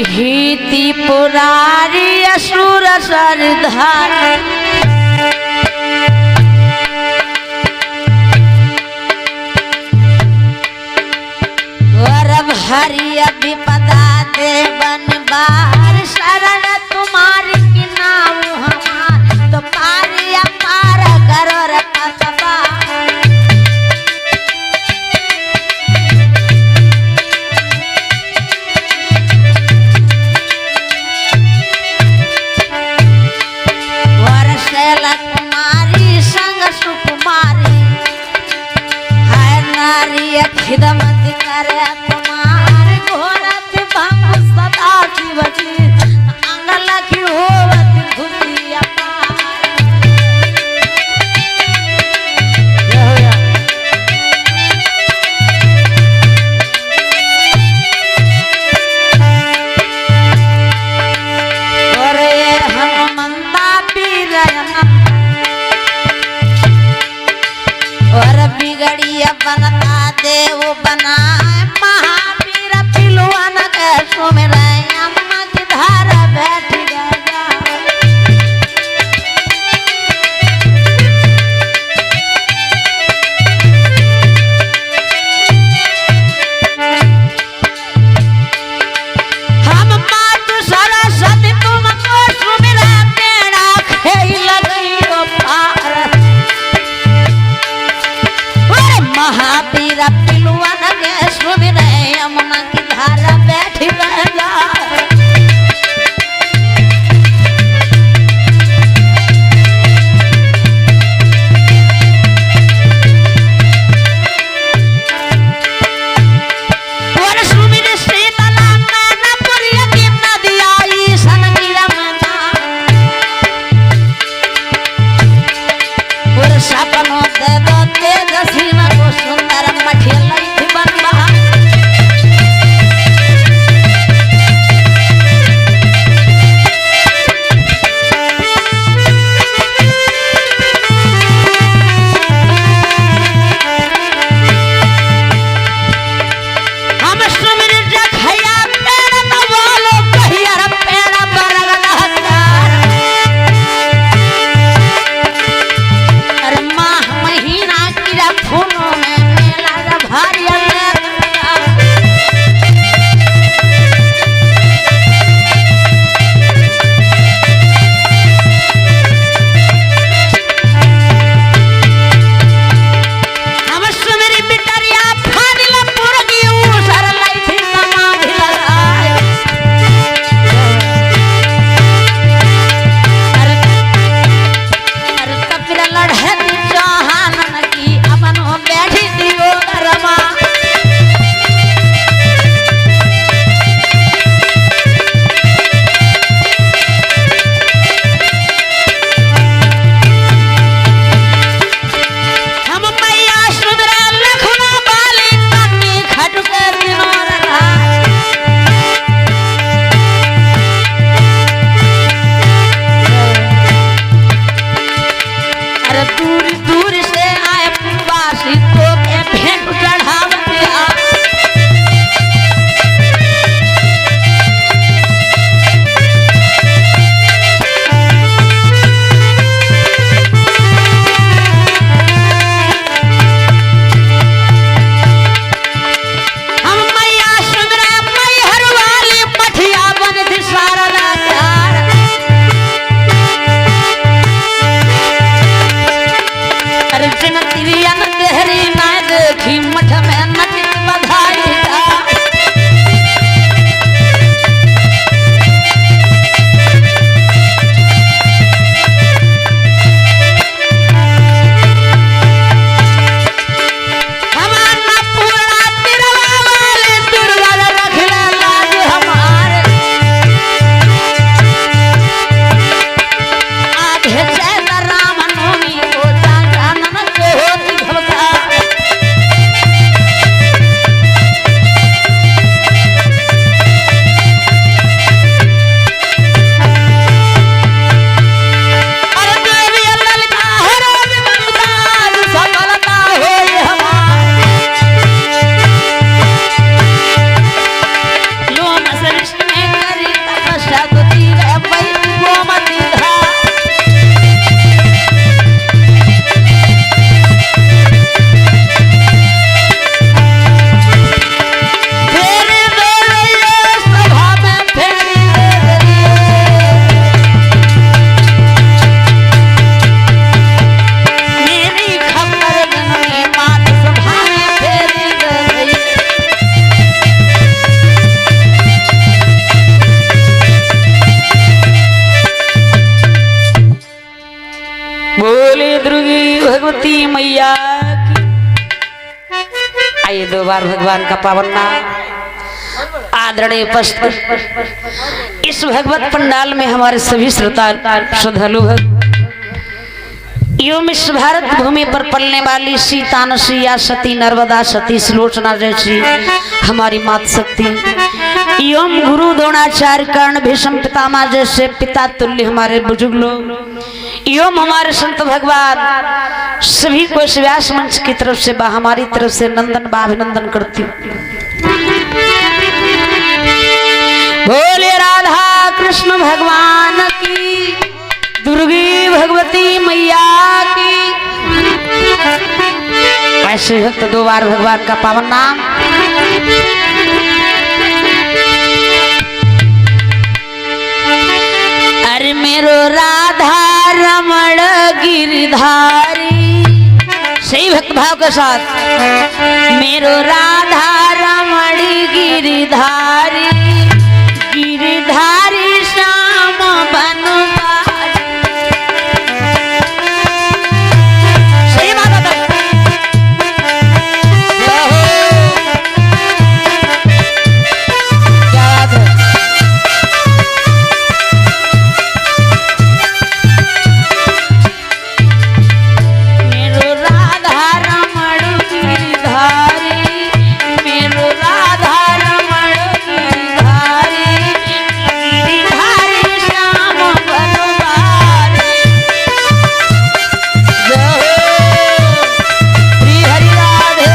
हिति पुरारी असुर सरधार वरब हरि विपदा देवन बार शरण तुम्हारी की नाम हमार तो पारिया पार करो रे पसबा कुमारी संग सुकुमारी है नारी खिदमत करे तुम्हारे घोरत भंग सदा शिवजी अंगल की होवत खुशी अपार और ये हनुमंता और बिगड़िया बनता देव बनाए महावीर पिलुआन के सुमिरै अम्मा की धारा बैठ गया हम मात सरस्वती तुमको सुमिरै पेड़ा खेल गई पार महावीर पिलुआन के सुमिरै यमुना की धारा बैठ गया और सुमिर शीतला मैनापुरी की नदी आई सनगिरा मना और सपनों दे दो तेजस्वी सुंदर मठिया बनवा भगवती मैया की। आइए दो बार भगवान का पावन नाम आदरणीय उपस्थित इस भगवत पंडाल में हमारे सभी श्रोता श्रद्धालु एवं इस भारत भूमि पर पलने वाली सीता नसिया सती नर्मदा सती सुलोचना जैसी हमारी मात शक्ति एवं गुरु द्रोणाचार्य कर्ण भीष्म पितामह जैसे पिता तुल्य हमारे बुजुर्ग लोग एवं हमारे संत भगवान सभी को इस व्यास मंच की तरफ से हमारी तरफ से नंदन अभिनंदन करती हूँ। बोले राधा कृष्ण भगवान की, दुर्गी भगवती मैया की। ऐसे भक्त दो बार भगवान का पावन नाम। अरे मेरो राधा रमण गिरधारी, सही भक्त भाव के साथ। मेरो राधा रमण गिरधारी, गिरधारी श्याम बनवारी। सही बात है। क्या बात है। मेरो राधा रमण गिरधारी, मेरो राधा रमण गिरधारी, गिरधारी श्याम बनवारी। जय श्री हरि राधे।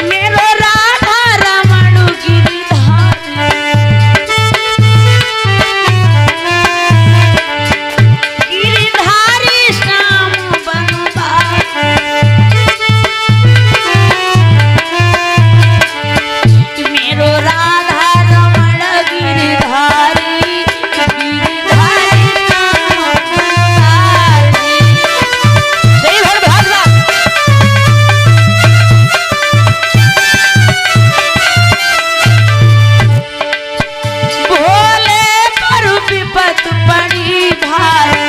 मेरो राधा रमण गिरधारी, गिरधारी श्याम बनवारी। मेरो राधा रमण गिरधारी, गिरधारी श्याम बनवारी। सही भर भागवत। भोले पर विपत पड़ी भारी,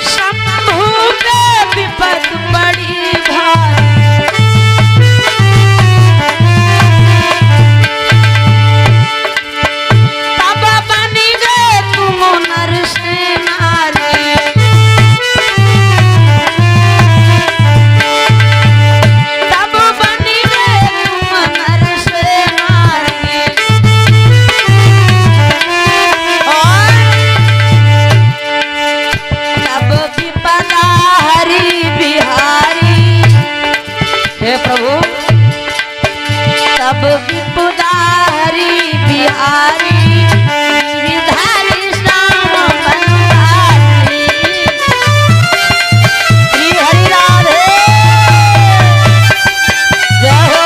शंभू पे विपत पड़ी भारी। तब बन गए तुम नर से नारी, तब बन गए तुम नर से नारी। और तब विपदा हरि बिहारी, हे प्रभु तब विपदा हरि बिहारी, गिरधारी श्याम बनवारी। श्री हरि राधे। जय हो।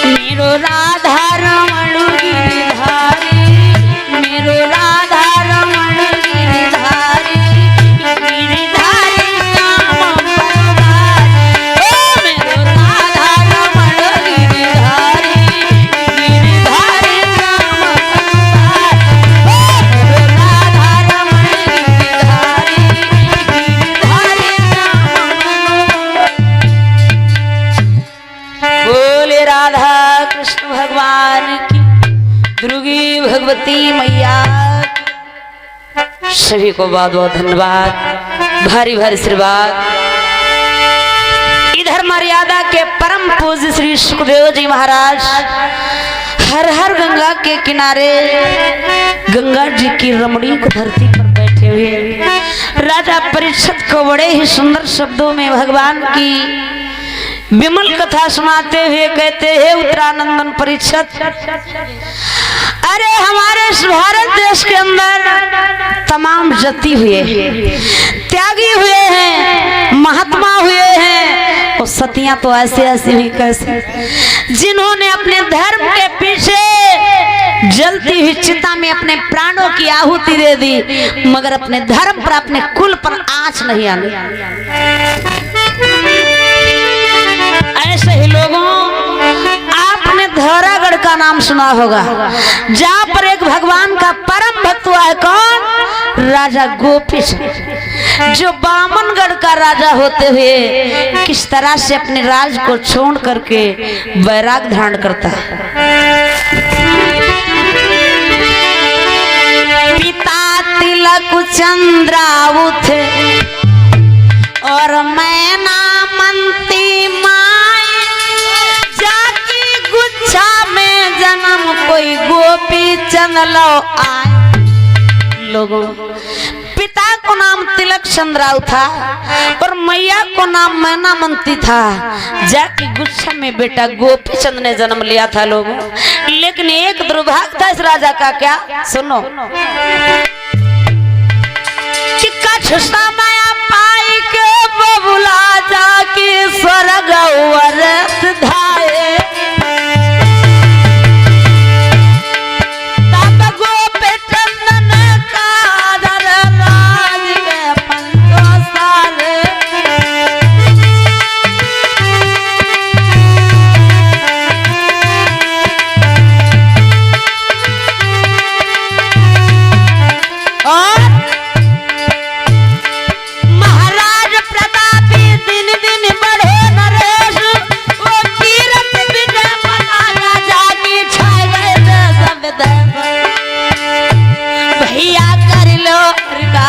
मेरो राधा रमण गिरधारी, मेरो राधा रमण गिरधारी, गिरधारी श्याम बनवारी। ओ मेरो राधा रमण गिरधारी, गिरधारी श्याम बनवारी। ओ मेरो राधा रमण गिरधारी, गिरधारी श्याम बनवारी। बोले राधा कृष्ण भगवान की, दुर्गी भगवती मैया की। सभी को बहुत बहुत धन्यवाद, भारी भारी आशीर्वाद। इधर मर्यादा के परम पूज्य श्री सुखदेव जी महाराज हर हर गंगा के किनारे गंगा जी की रमणीक धरती पर बैठे हुए राजा परीक्षित को बड़े ही सुंदर शब्दों में भगवान की विमल कथा सुनाते हुए कहते हैं, उत्तरानंदन परीक्षित, अरे हमारे इस भारत देश के अंदर तमाम जति हुए, त्यागी हुए हैं, महात्मा हुए हैं, और सतियां तो ऐसे ऐसे हुई कैसे, जिन्होंने अपने धर्म के पीछे जलती हुई चिता में अपने प्राणों की आहुति दे दी, मगर अपने धर्म पर अपने कुल पर आंच नहीं आने। ऐसे ही लोगों, आपने धौरागढ़ का नाम सुना होगा, जहाँ पर एक भगवान का परम भक्त हुआ है। कौन? राजा गोपी, जो बामनगढ़ का राजा होते हुए किस तरह से अपने राज को छोड़ करके वैराग धारण करता है। पिता तिलक चंद्रावु थे और मैना मंती माई, जाकी गुच्छा में जन्म कोई गोपी चंद लो आए। लोगों, पिता को नाम तिलक चंद्राव था और मैया को नाम मैनामंती था, जाके गुच्छा में बेटा गोपी चंद ने जन्म लिया था। लोगों, लेकिन एक दुर्भाग्य था इस राजा का। क्या? सुनो कि कछ समय पाई के बबुला जाके स्वर्ग वरत धाये,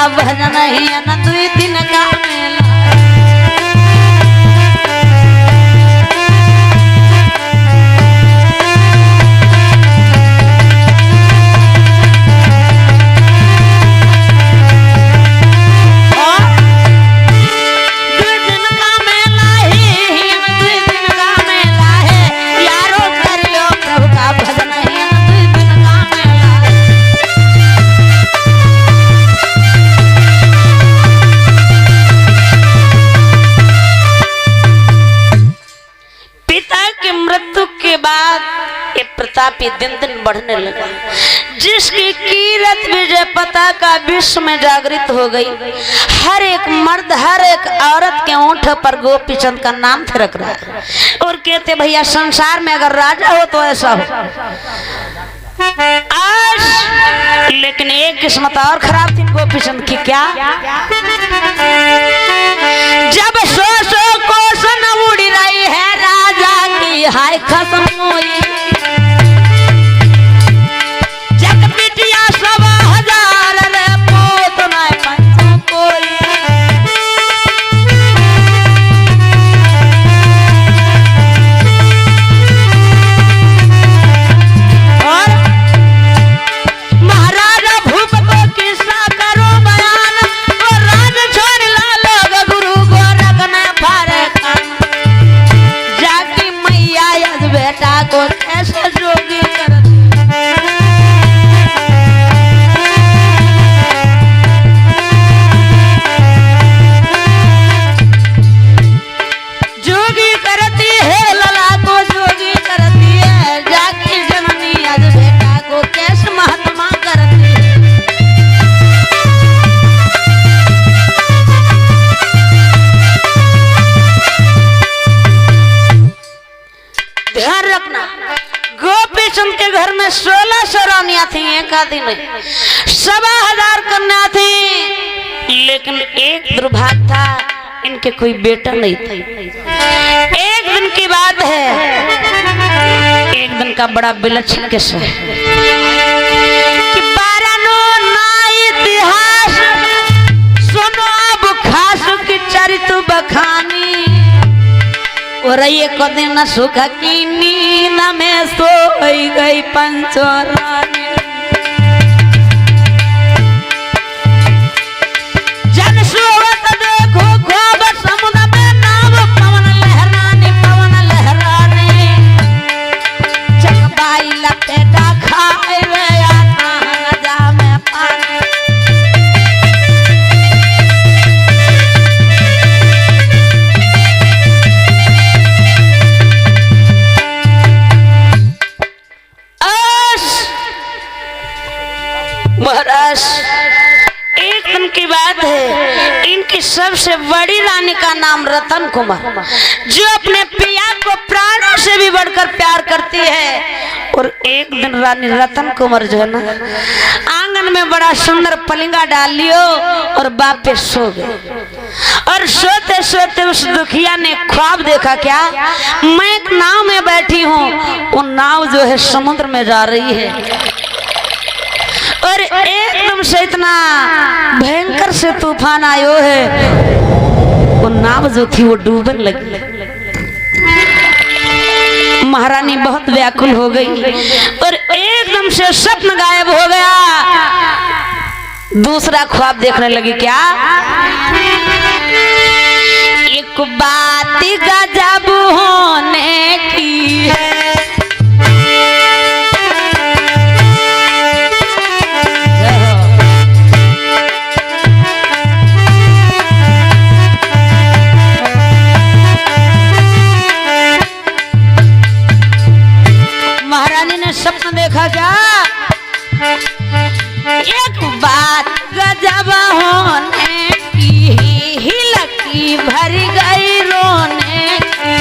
भजन ही न दुई दिन का मेला। प्रतापी दिन दिन बढ़ने लगा, जिसकी कीरत विजय पताका विश्व में जागृत हो गई। हर एक मर्द, हर एक औरत के ओंठ पर गोपी चंद का थिरक रख रहा है और कहते भैया संसार में अगर राजा हो तो ऐसा हो। आज लेकिन एक किस्मत और खराब थी गोपी चंद की। क्या? जब सो कोस न उड़ी रही है राजा की हाय खत्म हुई, में 1600 रानियां थी, एक आदि नहीं, 7,000 कन्या थी, लेकिन एक दुर्भाग्य था, इनके कोई बेटा नहीं था। एक दिन की बात है, एक दिन का बड़ा विलक्षण किस्सा है कि बारानो ना इतिहास सुनो अब खास की चरित्र बखानी, और एक दिन सुख की नींद में सोई गई पंचरानी। जन सोवत देखो ख्वाब समुद्र में नाव, पवन लहराने पवन लहराने, चकबाई लपेटा खाए गया जा में पानी। बात है, इनकी सबसे बड़ी रानी का नाम रतन कुमार, जो अपने पिया को प्राणों से भी बढ़कर प्यार करती है। और एक दिन रानी रतन कुमार जो है ना, आंगन में बड़ा सुंदर पलिंगा डाल लियो और बाप पे सो गए। और सोते सोते उस दुखिया ने ख्वाब देखा, क्या मैं एक नाव में बैठी हूँ, वो नाव जो है समुद्र में जा रही है और एकदम से इतना भयंकर से तूफान आयो है, वो नाव जो थी वो डूबने लगी। महारानी बहुत व्याकुल हो गई और एकदम से स्वप्न गायब हो गया। दूसरा ख्वाब देखने लगी, क्या एक बात गजब होने की है, सपना देखा क्या एक बात गजब होने की, हिलकी भर गई रोने की।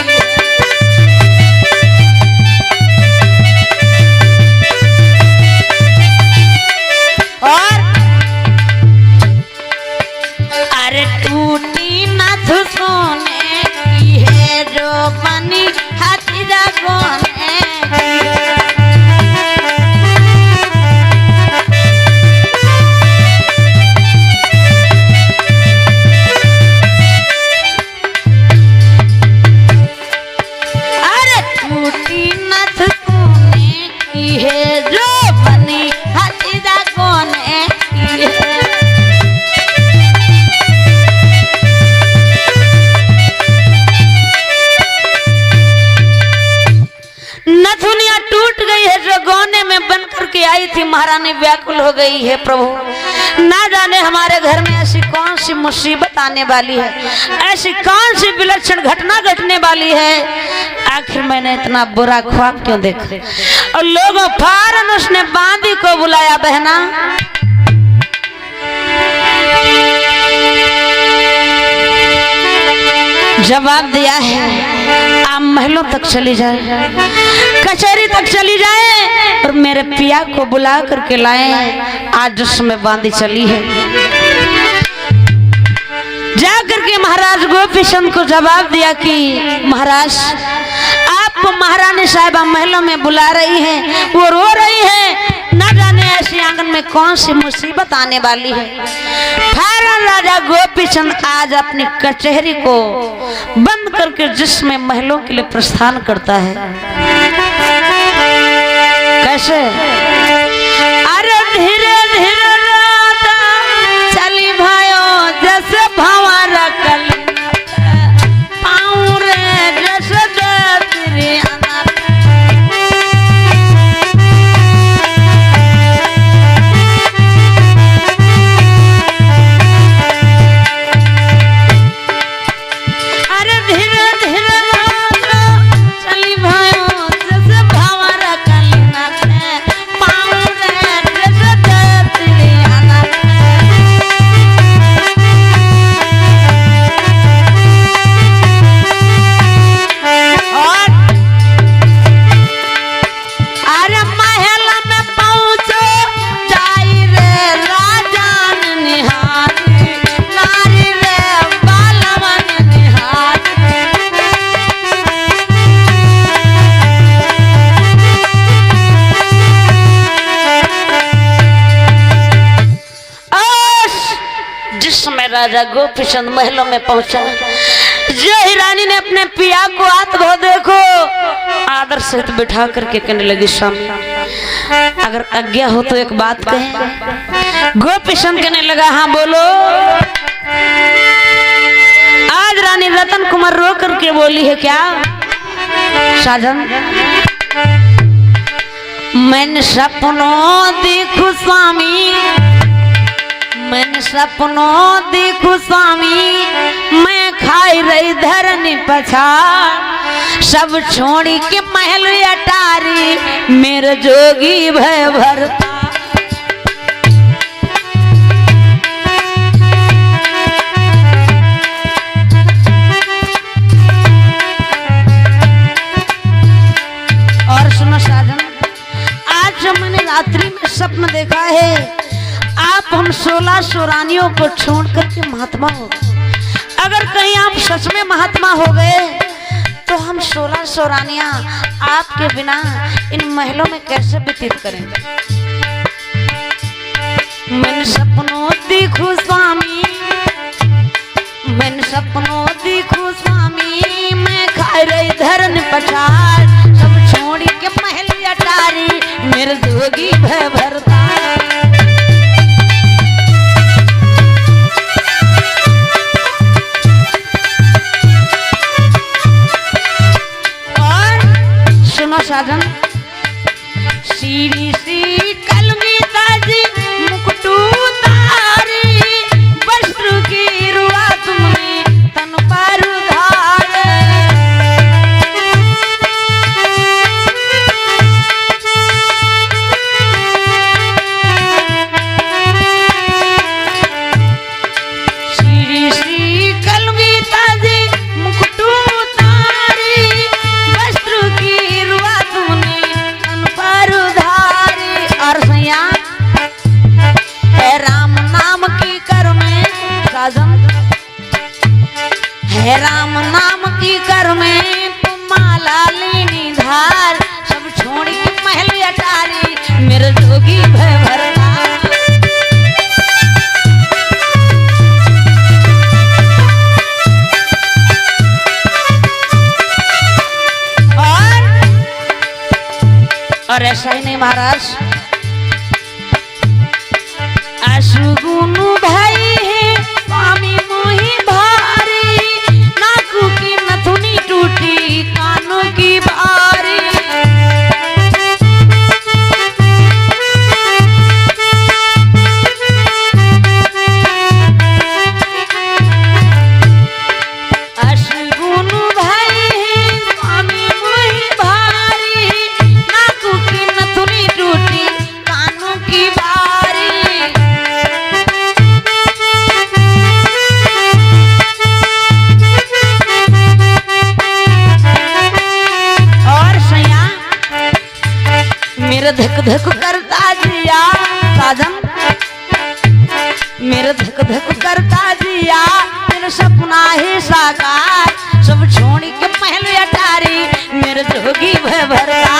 और अरे टूटी नथ सोने की है, जो बनी हाथी जागोने की। महारानी व्याकुल हो गई है, प्रभु ना जाने हमारे घर में ऐसी कौन सी मुसीबत आने वाली है, ऐसी कौन सी विलक्षण घटना घटने वाली है। आखिर मैंने इतना बुरा ख्वाब क्यों देखा। और लोगों फौरन उसने बांदी को बुलाया, बहना जवाब दिया है, आप महलों तक चली जाए, कचहरी तक चली जाए और मेरे पिया को बुला करके लाए। आज उसमें बांधी चली है। जाकर के महाराज गोपी चंद को जवाब दिया कि महाराज आपको महारानी साहिबा महलों में बुला रही है, वो रो रही है, न जाने ऐसी आंगन में कौन सी मुसीबत आने वाली है। फौरन राजा गोपी चंद आज अपनी कचहरी को बंद करके जिसमें महलों के लिए प्रस्थान करता है। कैसे? अरे धीरे धीरे चली भायो जैसे भंवरा कली पाऊं रे जैसे तेरी अनार। अरे धीरे धीरे चली भायो जैसे भंवरा कली पाऊं रे जैसे तेरी अनार। अरे महल में पहुंचो जाई रे राजान निहारी, नारी रे बालवन निहारी। जिस समय राजा गोपी चंद महलों में पहुंचा, जय रानी ने अपने पिया को हाथ धो देखो आदर सहित बिठा करके कहने लगी, स्वामी अगर आज्ञा हो तो एक बात कहें। गोपी चंद कहने लगा, हाँ बोलो। आज रानी रतन कुमार रो करके बोली है, क्या साजन मैंने सपनों देखो स्वामी, मैंने सपनों देखो स्वामी, मैं खाई रही धरनी पछाड़, सब छोड़ी के महल अटारी, मेरे जोगी भय भरता। 16 सुरानियों को छोड़ करके महात्मा हो गए। अगर कहीं आप सच में महात्मा हो गए तो हम 16 सुरानियां आपके बिना इन महलों में कैसे व्यतीत करेंगे। मैंने सपनों देखो स्वामी, मैंने सपनों देखो स्वामी, मैं खा रही धरन पछाड़, सब छोड़ के महल अटारी मेरे जोगी भय भरता। साधन सीरी सी कलमी ताजी मुकुटू तारी, वस्त्र की रुआ तुमने तन पर उधार। सीरी सी कलमी ताजी मुकुटू तारी, वस्त्र की है राम नाम की कर में माला लेनी धार, सब छोड़ के महल अटारी मेरे जोगी भय भरता। और ऐसा ही नहीं महाराज, अशुगुनु भाई है स्वामी मोही भारी, नाकू की नथुनी टूटी कानों की बारी। अशुगुनु भाई है स्वामी मोही भारी, नाकू की नथुनी टूटी कानों की बारी। मेरा धक धक करता जिया साजन, मेरा धक धक करता जिया, मेरा सपना है साकार, सब छोड़ के महल अटारी मेरे जोगी भय भरता।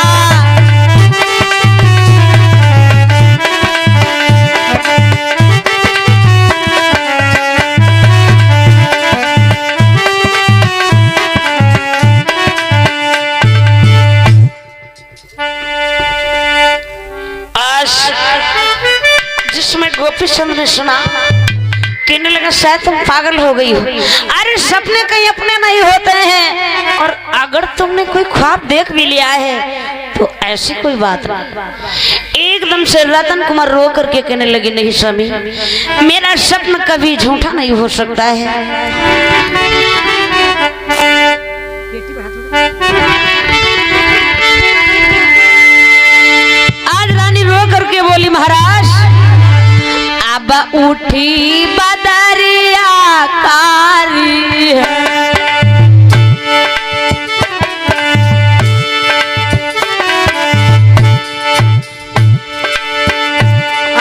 जिसमें गोपी चंद ने सुना, कहने लगा शायद तुम पागल हो गई हो। अरे सपने कहीं अपने नहीं होते हैं, और अगर तुमने कोई ख्वाब देख भी लिया है तो ऐसी कोई बात नहीं। एकदम से रतन कुमार रो करके कहने लगे, नहीं स्वामी, मेरा सपन कभी झूठा नहीं हो सकता है। आज रानी रो करके बोली, महाराज अब उठी बदरिया कारी है,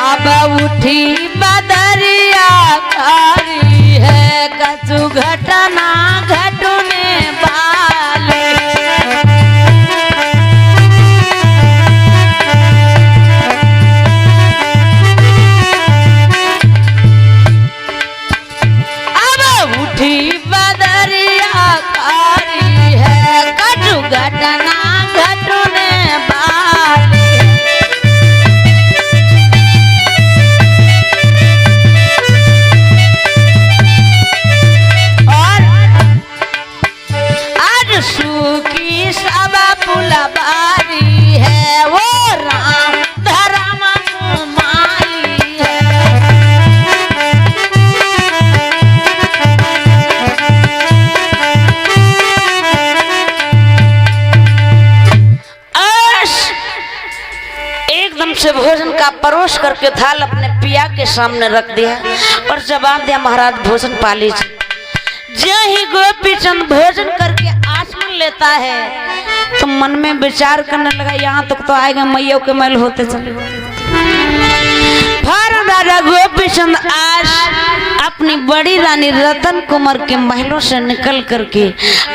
अब उठी बदरिया कारी है, कछु घटना घटने वाली। से भोजन का परोस करके थाल अपने पिया के सामने रख दिया और जवाब दिया, महाराज भोजन पा लीजिए। जय ही गोपी चंद भोजन करके आसमान लेता है तो मन में विचार करने लगा, यहाँ तक तो आएगा मैया के महल होते चले। फिर राजा गोपी चंद आज अपनी बड़ी रानी रतन कुमार के महलों से निकल करके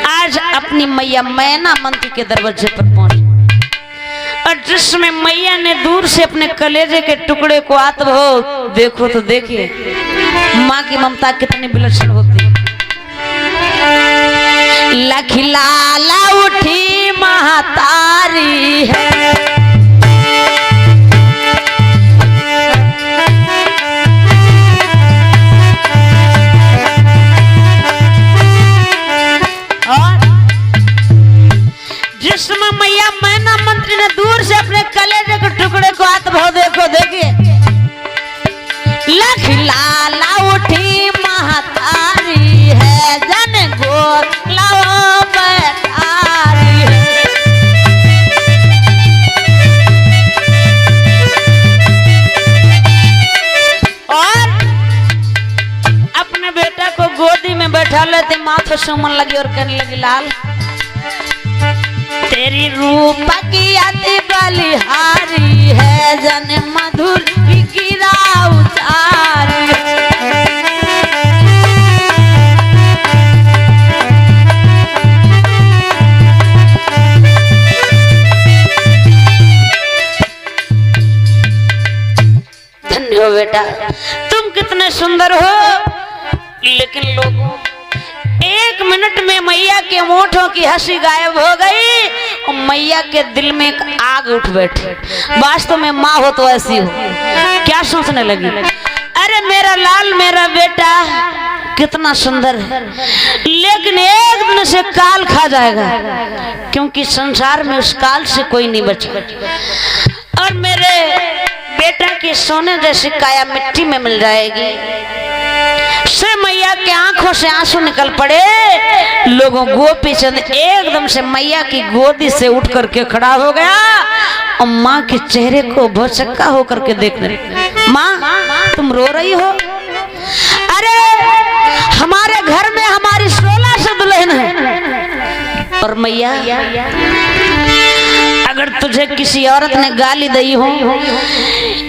आज अपनी मैया मैना मंत्री के दरवाजे पर पहुंचे और जिसमें मैया ने दूर से अपने कलेजे के टुकड़े को आत हो देखो तो देखिए माँ की ममता कितनी विलक्षण होती है। लखिलाला उठी महतारी है और जिसमें मैया मैना मंत्री ने दूर से अपने कलेजे के टुकड़े को हाथ भाव देखो देखिए लखिलाला उठी महतारी है जन गोद लाओ बैठारी है। और अपने बेटा को गोदी में बैठा लेते माथे सुमन लगी और कहने लगी लाल तेरी रूप की अति बलिहारी है जन मधुर की गिरा उचारी धन्य हो बेटा तुम कितने सुंदर हो। लेकिन लोगों एक मिनट में मैया के होठों की हंसी गायब हो गई और मैया के दिल में एक आग उठ बैठी। वास्तव में माँ हो तो ऐसी हो क्या सोचने लगी अरे मेरा लाल मेरा बेटा कितना सुंदर है लेकिन एक दिन से काल खा जाएगा क्योंकि संसार में उस काल से कोई नहीं बचा और मेरे बेटा की सोने जैसी काया मिट्टी में मिल जाएगी। से मैया के आंखों से आंसू निकल पड़े। लोगों गोपी चंद एकदम से मैया की गोदी से उठ करके खड़ा हो गया और माँ के चेहरे को भौचक्का होकर के देखने लगा। माँ तुम रो रही हो? अरे हमारे घर में हमारी 16 से दुल्हन है और मैया अगर तुझे किसी औरत ने गाली दी हो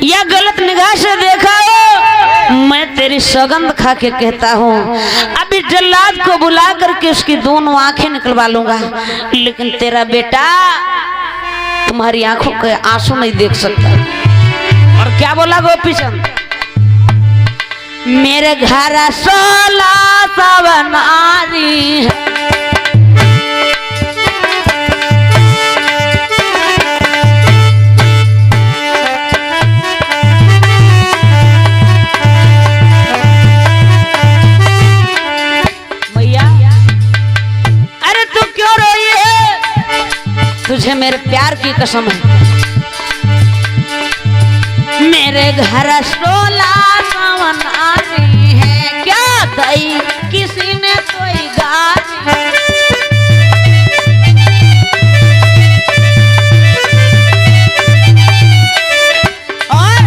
या गलत निगाह से देखा हो मैं तेरी सौगंध खा के कहता हूँ अभी जल्लाद को बुला करके उसकी दोनों आंखें निकलवा लूंगा लेकिन तेरा बेटा तुम्हारी आंखों के आंसू नहीं देख सकता। और क्या बोला गोपी चंद मेरे घर 16 सवनारी है तुझे मेरे प्यार की कसम है मेरे घर 16 सवनारी है क्या दई किसी ने कोई गाली और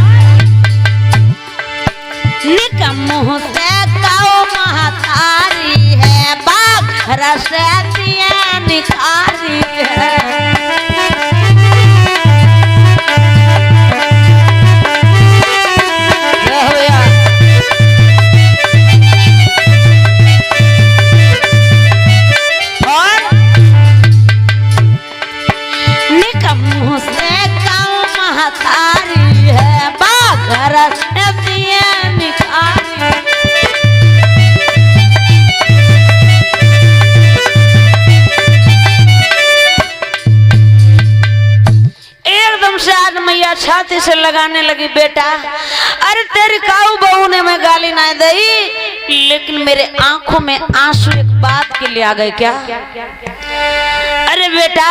निकम्मों से काओ महतारी है बाप रसतियाँ निखारी है। छाती से लगाने लगी बेटा अरे तेरी काऊ बहू ने मैं गाली ना दी लेकिन मेरे आंखों में आंसू एक बात के लिए आ गए क्या। अरे बेटा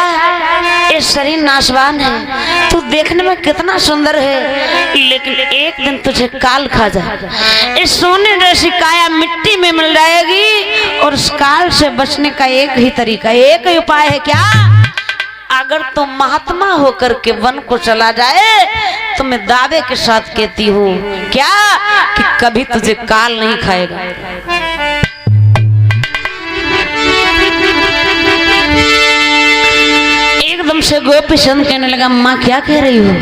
ये शरीर नाशवान है तू देखने में कितना सुंदर है लेकिन एक दिन तुझे काल खा जाए इस सोने जैसी काया मिट्टी में मिल जाएगी और उस काल से बचने का एक ही तरीका एक ही उपाय है क्या अगर तुम महात्मा होकर के वन को चला जाए तो मैं दावे के साथ कहती हूँ क्या कि कभी तुझे काल नहीं खाएगा। एकदम से गोपी चंद कहने लगा माँ क्या कह रही हो?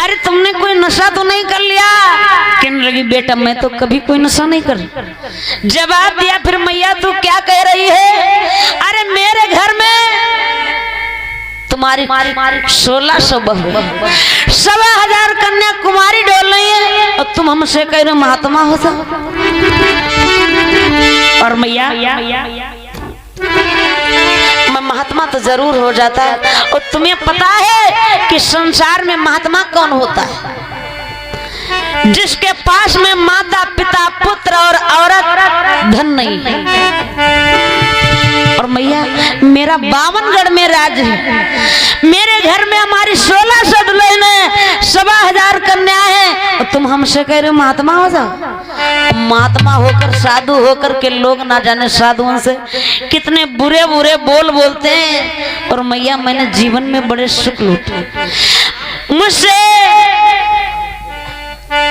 अरे तुमने कोई नशा तो नहीं कर लिया? कहने लगी बेटा मैं तो कभी कोई नशा नहीं कर। जवाब दिया फिर मैया तू क्या कह रही है? अरे मेरे घर में तुम्हारी 1600 बहू 1000 कन्या कुमारी डोल रही है और तुम हमसे कह रहे हो महात्मा हो जाओ। और मैया मैं महात्मा तो जरूर हो जाता है। और तुम्हें पता है कि संसार में महात्मा कौन होता है? जिसके पास में माता पिता पुत्र और औरत धन नहीं है। और मैया मेरा 52गढ़ में राज है, मेरे घर में हमारी 1600 दुल्हन है, 1000 कन्या है और तुम हमसे कह रहे हो महात्मा हो जाओ। महात्मा होकर साधु होकर के लोग ना जाने साधुओं से कितने बुरे बुरे बोल बोलते हैं। और मैया मैंने जीवन में बड़े सुख लूटे। मुझसे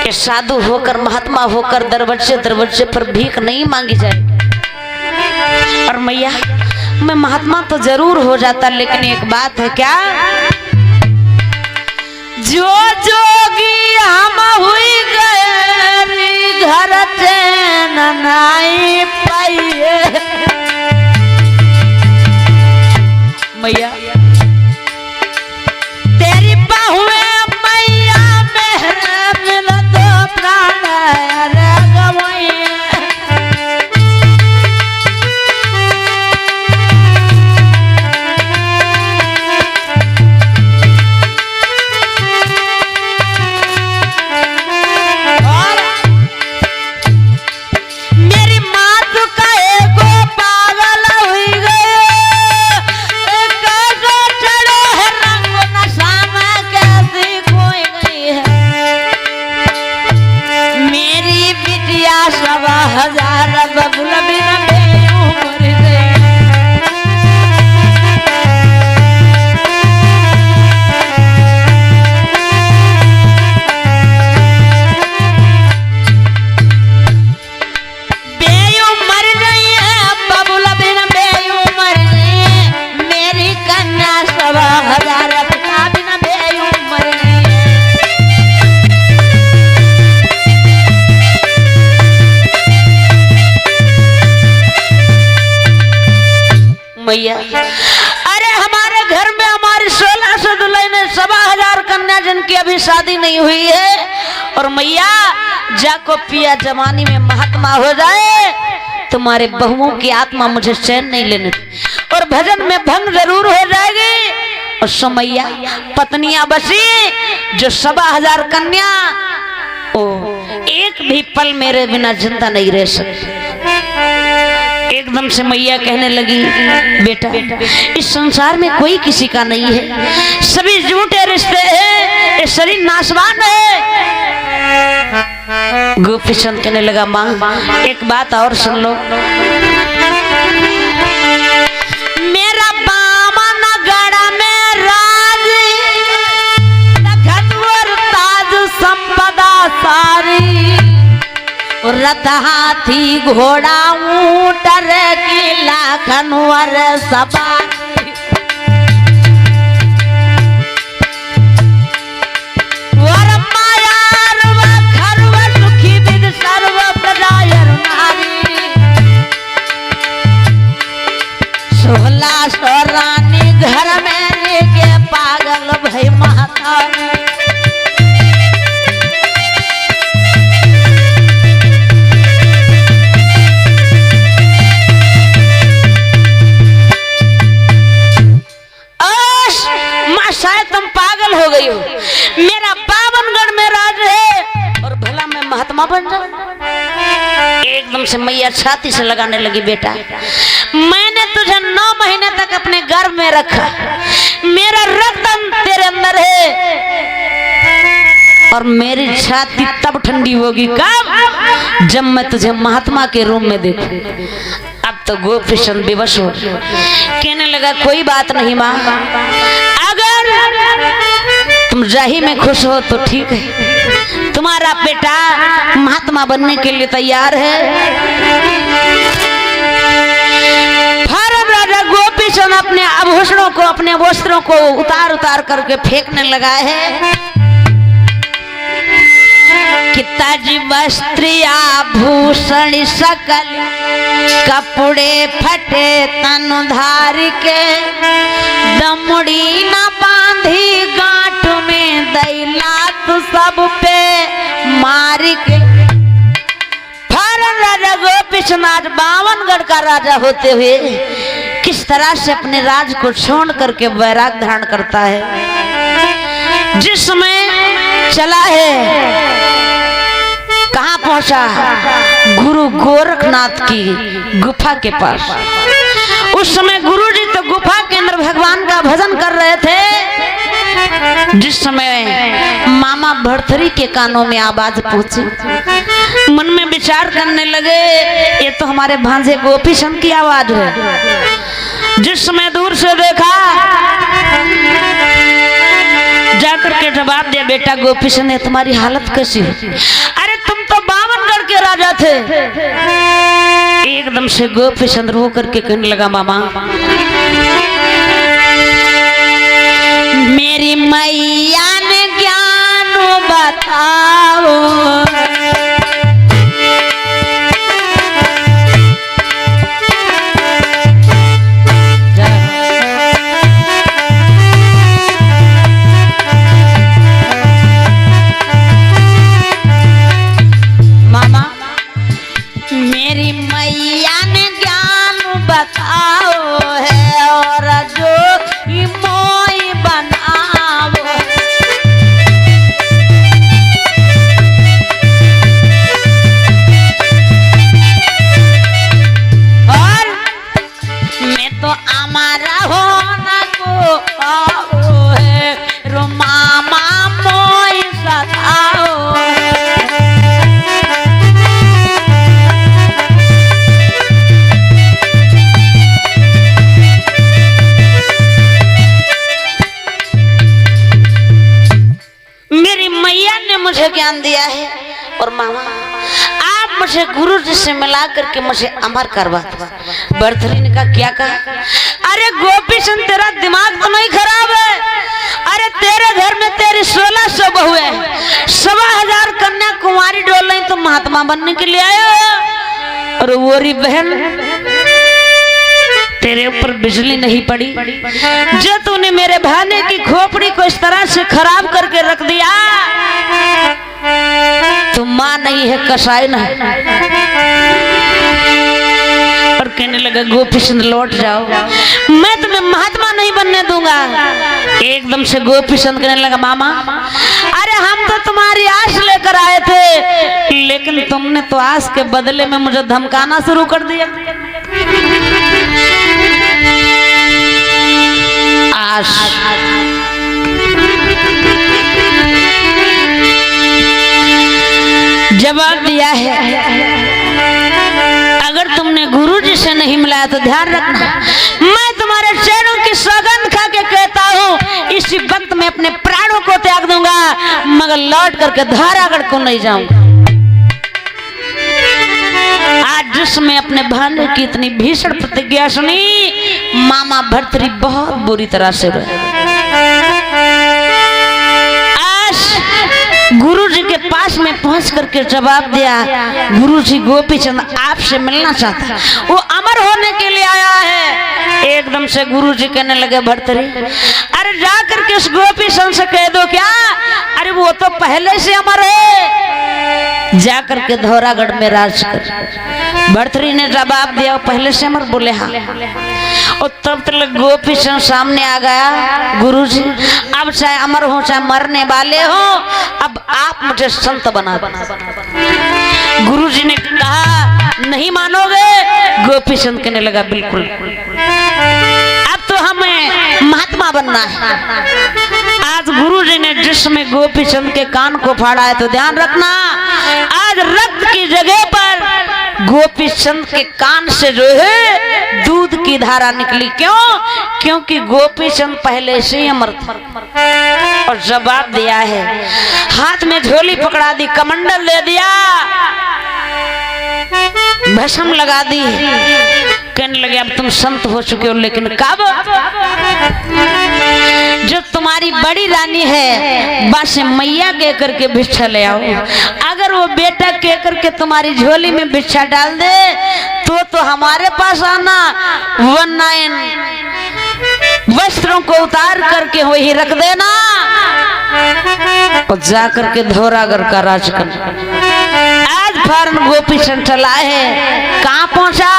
कि साधु होकर महात्मा होकर दरवाजे पर भीख नहीं मांगी जाए। और मैया मैं महात्मा तो जरूर हो जाता, लेकिन एक बात है क्या? जो जोगी हम हुई गए घर चैन नाई पाइए। मैया तेरी बाहुए मैया मेरे मिल दो प्राण रे गवैया। मैया अरे हमारे घर में हमारी 1600 दुल्हन है, 1000 कन्या जिनकी अभी शादी नहीं हुई है। और मैया जाको पिया जवानी में महात्मा हो जाए, तुम्हारे बहुओं की आत्मा मुझे चैन नहीं लेने और भजन में भंग जरूर हो जाएगी। और समैया पत्नियां बसी जो 1000 कन्या ओ एक भी पल मेरे बिना जिंदा नहीं रह सकती। एकदम से मैया कहने लगी बेटा इस संसार में कोई किसी का नहीं है, सभी झूठे रिश्ते हैं, ये शरीर नाशवान है। गोपी चंद कहने लगा मां एक बात और सुन लो, मेरा बामन गढ़ में राज लखनवर ताज संपदा सारी, रथ हाथी घोड़ा ऊंट की लाखनवर सवारी, वर माया खर्व सुखी विद सर्व प्रजायर नारी, 1600 रानी घर में लेके पागल भई माता। शायद तुम पागल हो गई हो, मेरा 52गढ़ में राज है और भला मैं महात्मा बन जाऊं। एकदम से मैया छाती से लगाने लगी बेटा मैंने तुझे 9 महीने तक अपने गर्भ में रखा, मेरा रक्त तेरे अंदर है और मेरी छाती तब ठंडी होगी कब? जब मैं तुझे महात्मा के रूप में देखूं। अब तो गोपीचंद विवश हो कहने लगा कोई बात नहीं माँ, अगर तुम जाही में खुश हो तो ठीक है, तुम्हारा बेटा महात्मा बनने के लिए तैयार है। भारत राजा गोपीचंद अपने आभूषणों को अपने वस्त्रों को उतार उतार करके फेंकने लगा है। कि तज वस्त्र आभूषण सकल कपड़े फटे तन धार के दमड़ी न बांधी गांठ में दैला तो सब पे मार के। राजा गोपीचंद 52गढ़ का राजा होते हुए किस तरह से अपने राज को छोड़ करके वैराग धारण करता है। जिस समय चला है कहाँ पहुंचा? गुरु गोरखनाथ की गुफा के पास। उस समय गुरु जी तो गुफा के अंदर भगवान का भजन कर रहे थे। जिस समय मामा भरथरी के कानों में आवाज पहुंची, मन में विचार करने लगे ये तो हमारे भांजे गोपीचंद की आवाज है। जिस समय दूर से देखा, जाकर के जवाब दिया, बेटा गोपीचंद ने तुम्हारी हालत कैसी है? अरे तुम तो 52गढ़ के राजा थे। एकदम से गोपीचंद रो करके कहने लगा, मामा मेरी मैया ने ज्ञान बताओ, मामा मेरी मैया ने ज्ञान बताओ है और जो मोई बनाओ। और मैं तो हमारा होना को आओ है रो मामा मोई सताओ। मुझे ज्ञान दिया है और मामा आप मुझे गुरु जी से मिला करके मुझे अमर करवा। भरथरी ने कहा क्या कहा? अरे गोपीचंद तेरा दिमाग तो नहीं खराब है? अरे तेरे घर में तेरी 1600 बहू है, 1000 कन्या कुमारी डोल रही, तो महात्मा बनने के लिए आए हो। और वोरी बहन तेरे ऊपर बिजली नहीं पड़ी जो तूने मेरे भाने की खोपड़ी को इस तरह से खराब करके रख दिया। तुम मां नहीं है, कसाई नहीं। और कहने लगा गोपीचंद लौट जाओ, मैं तुम्हें महात्मा नहीं बनने दूंगा। एकदम से गोपीचंद कहने लगा, मामा अरे हम तो तुम्हारी आश लेकर आए थे, लेकिन तुमने तो आश के बदले में मुझे धमकाना शुरू कर दिया। आश जवाब दिया है, अगर तुमने गुरु जी से नहीं मिलाया तो ध्यान रखना, मैं तुम्हारे चरणों की सौगंध खा के कहता हूँ इसी वक्त मैं अपने प्राणों को त्याग दूंगा, मगर लौट करके धारागढ़ को नहीं जाऊंगा। आज जिसमें अपने भाने की इतनी भीषण प्रतिज्ञा सुनी, मामा भरथरी बहुत बुरी तरह से रोए। गुरु जी के पास में पहुंच करके जवाब दिया, गुरु जी गोपीचंद आपसे मिलना चाहता है, वो अमर होने के लिए आया है। एकदम से गुरु जी कहने लगे, भरथरी अरे जा करके उस गोपीचंद से कह दो क्या? अरे वो तो पहले से अमर है, जा करके धौरागढ़ में राज कर। भरथरी ने जवाब दिया, पहले से अमर? बोले हाँ। और तब तक गोपीचंद सामने आ गया, गुरुजी अब चाहे अमर हो चाहे मरने वाले हो, अब आप मुझे संत बना दो। गुरुजी ने कहा नहीं मानोगे? गोपीचंद कहने लगा बिल्कुल, अब तो हमें महात्मा बनना है। आज गुरुजी ने जिसमें गोपीचंद के कान को फाड़ा है तो ध्यान रखना, आज रक्त की जगह पर गोपीचंद के कान से जो है दूध की धारा निकली। क्यों? क्योंकि गोपीचंद पहले से ही अमर था। और जवाब दिया है, हाथ में झोली पकड़ा दी, कमंडल दे दिया, भस्म लगा दी, कहने लगे अब तुम संत हो चुके हो, लेकिन कब? जो तुम्हारी बड़ी रानी है बस मैया कह करके भिक्षा ले आओ। अगर वो बेटा कह करके तुम्हारी झोली में भिक्षा डाल दे तो हमारे पास आना, वरना इन वस्त्रों को उतार करके वही रख देना और जा करके धौरागढ़ का राज करना। आज फौरन गोपी चंद चला है, कहाँ पहुंचा?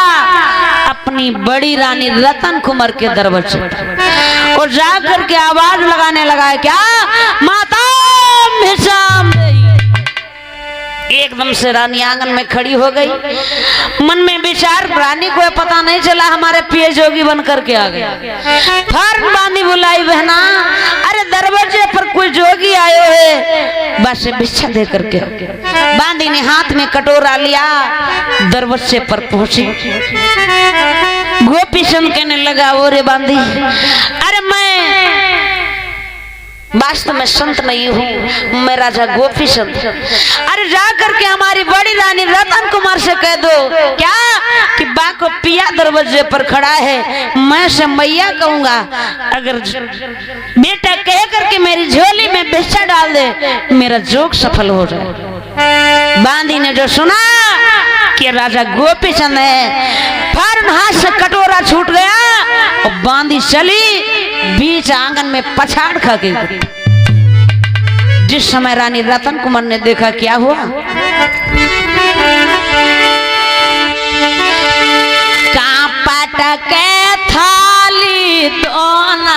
अपनी बड़ी रानी रतन कुमार के दरवाजे पर और जा करके आवाज लगाने लगा है, क्या माता भिक्षाम देई। एकदम से रानी आंगन में खड़ी हो गई। मन में विचार, रानी को पता नहीं चला हमारे पिए जोगी बन करके आ गए। फौरन बांदी बुलाई, बहना अरे दरवाजे पर कोई जोगी आयो है, बस भिक्षा दे करके। बांदी ने हाथ में कटोरा लिया, दरवाजे पर पहुंची। गोपी चंद कहने लगा, ओ रे बांदी, अरे मैं वास्तव में संत नहीं हूँ, मैं राजा गोपी चंद। अरे जा करके हमारी बड़ी रानी रतन कुमार से कह दो क्या कि बा को पिया दरवाजे पर खड़ा है, मैं से मैया कहूंगा, अगर बेटा कह करके मेरी झोली में भिक्षा डाल दे मेरा जोग सफल हो जाए। बांदी ने जो सुना कि राजा गोपी चंद है, फौरन हाथ से कटोरा छूट गया और बांदी चली बीच आंगन में पछाड़ खा के। जिस समय रानी रतन कुमार ने देखा क्या हुआ, कापट के थाली दोना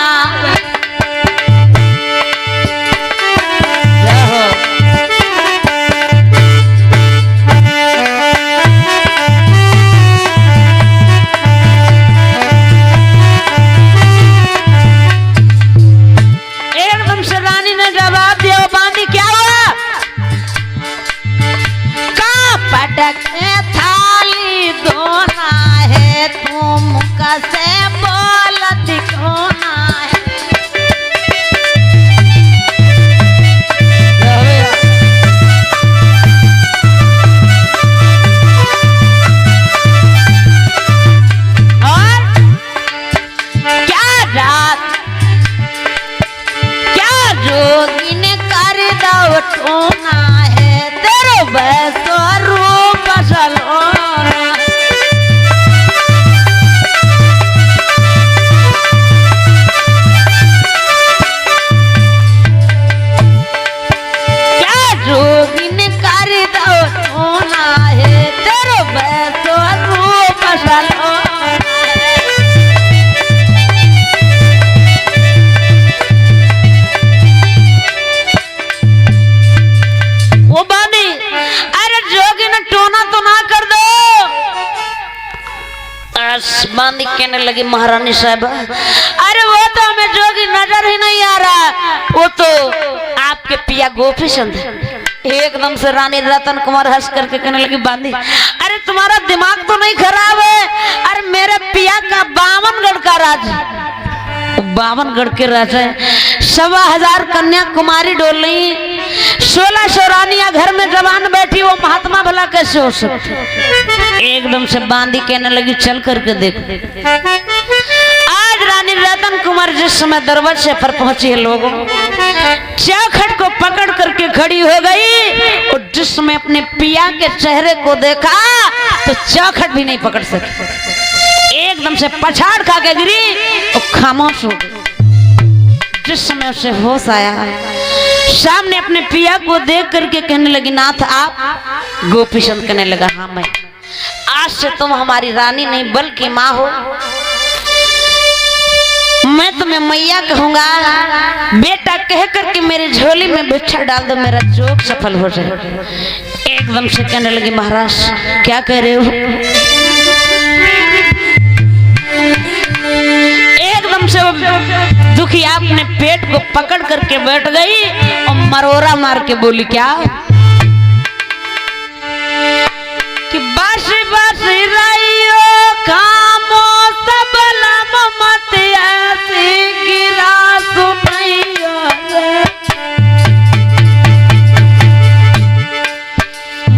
थाली दोना है, तुम कैसे बोलती कोना है। और क्या जोगी ने कर दो टोना है, तेरो बसो बांदी कहने लगी, महारानी साहब अरे वो तो हमें जोगी नजर ही नहीं आ रहा, वो तो आपके पिया गोपी चंद। एकदम से रानी रतन कुमार हंस करके कहने लगी, बांदी अरे तुम्हारा दिमाग तो नहीं खराब है? अरे मेरे पिया का 52गढ़ का राज, 52गढ़ के राजा 1000 कन्या कुमारी डोल रही, 1600 रानियां घर में जवान बैठी, वो महात्मा भला कैसे हो सकते? एकदम से बांदी कहने लगी, चल करके देख। आज रानी रतन कुमार जिस समय दरवाजे पर पहुंची है, लोगों चौखट को पकड़ करके खड़ी हो गई और जिस समय अपने पिया के चेहरे को देखा तो चौखट भी नहीं पकड़ सकी, एकदम से पछाड़ खा के गिरी और खामोश हो गई। जिस समय उसे होश आया, सामने अपने पिया को देख करके कहने लगी, नाथ आप? गोपी चंद कहने लगा, हाँ मैं। आज से तुम हमारी रानी नहीं बल्कि माँ हो, मैं तुम्हें मैया कहूंगा, बेटा कह करके मेरी झोली में भिक्षा डाल दो, मेरा जोग सफल हो जाए। एकदम से कहने लगी, महाराज क्या कह रहे हो? एकदम से दुखिया अपने पेट को पकड़ करके बैठ गई और मरोरा मार के बोली, क्या कि बासी बासी रहियो कामो सबलम मत ऐसी गिरा सुनैयो,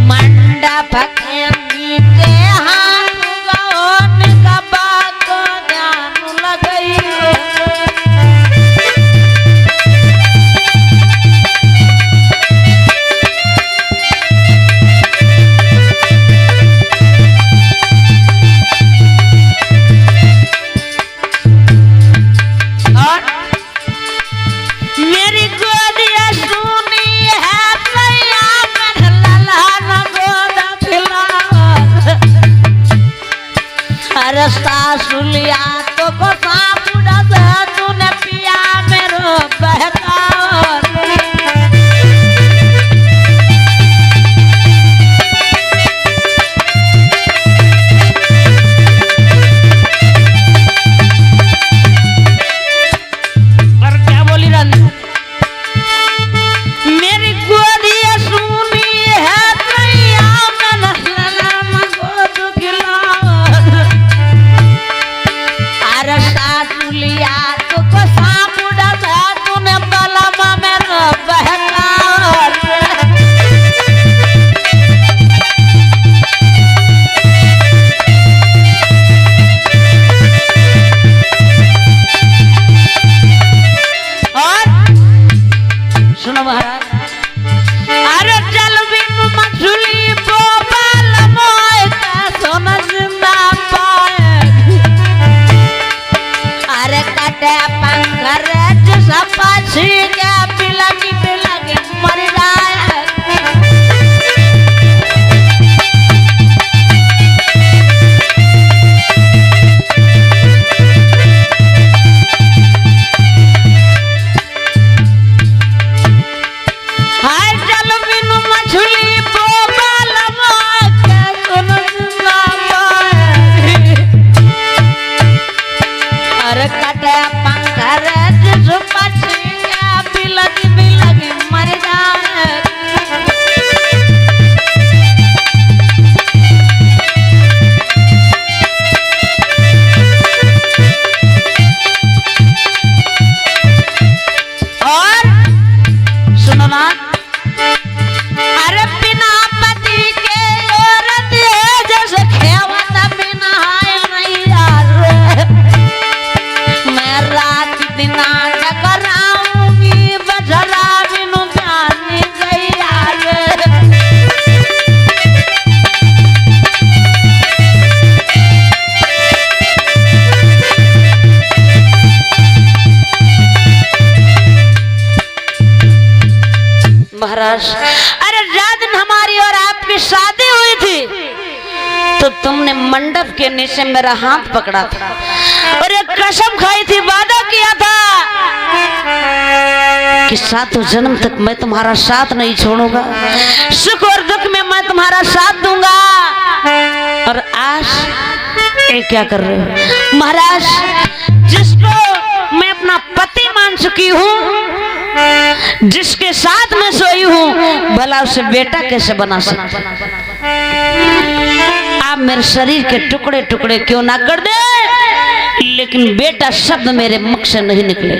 मंडा भकेमी के हाथ गौन का अरे सासुलिया तो को सापुड़ा से तूने पिया मेरो बहकाओ। महाराज, अरे रात दिन हमारी और आपकी शादी हुई थी तो तुमने मंडप के नीचे मेरा हाथ पकड़ा था और एक कसम खाई थी, वादा किया था कि सातों जन्म तक मैं तुम्हारा साथ नहीं छोड़ूंगा, सुख और दुख में मैं तुम्हारा साथ दूंगा। और आज ये क्या कर रहे हो महाराज? जिसको मैं अपना पति मान चुकी हूँ, जिसके साथ मैं सोई हूँ, भला उसे बेटा कैसे बना सकता? आप मेरे शरीर के टुकड़े टुकड़े क्यों ना कर दे, लेकिन बेटा शब्द मेरे मुख से नहीं निकले।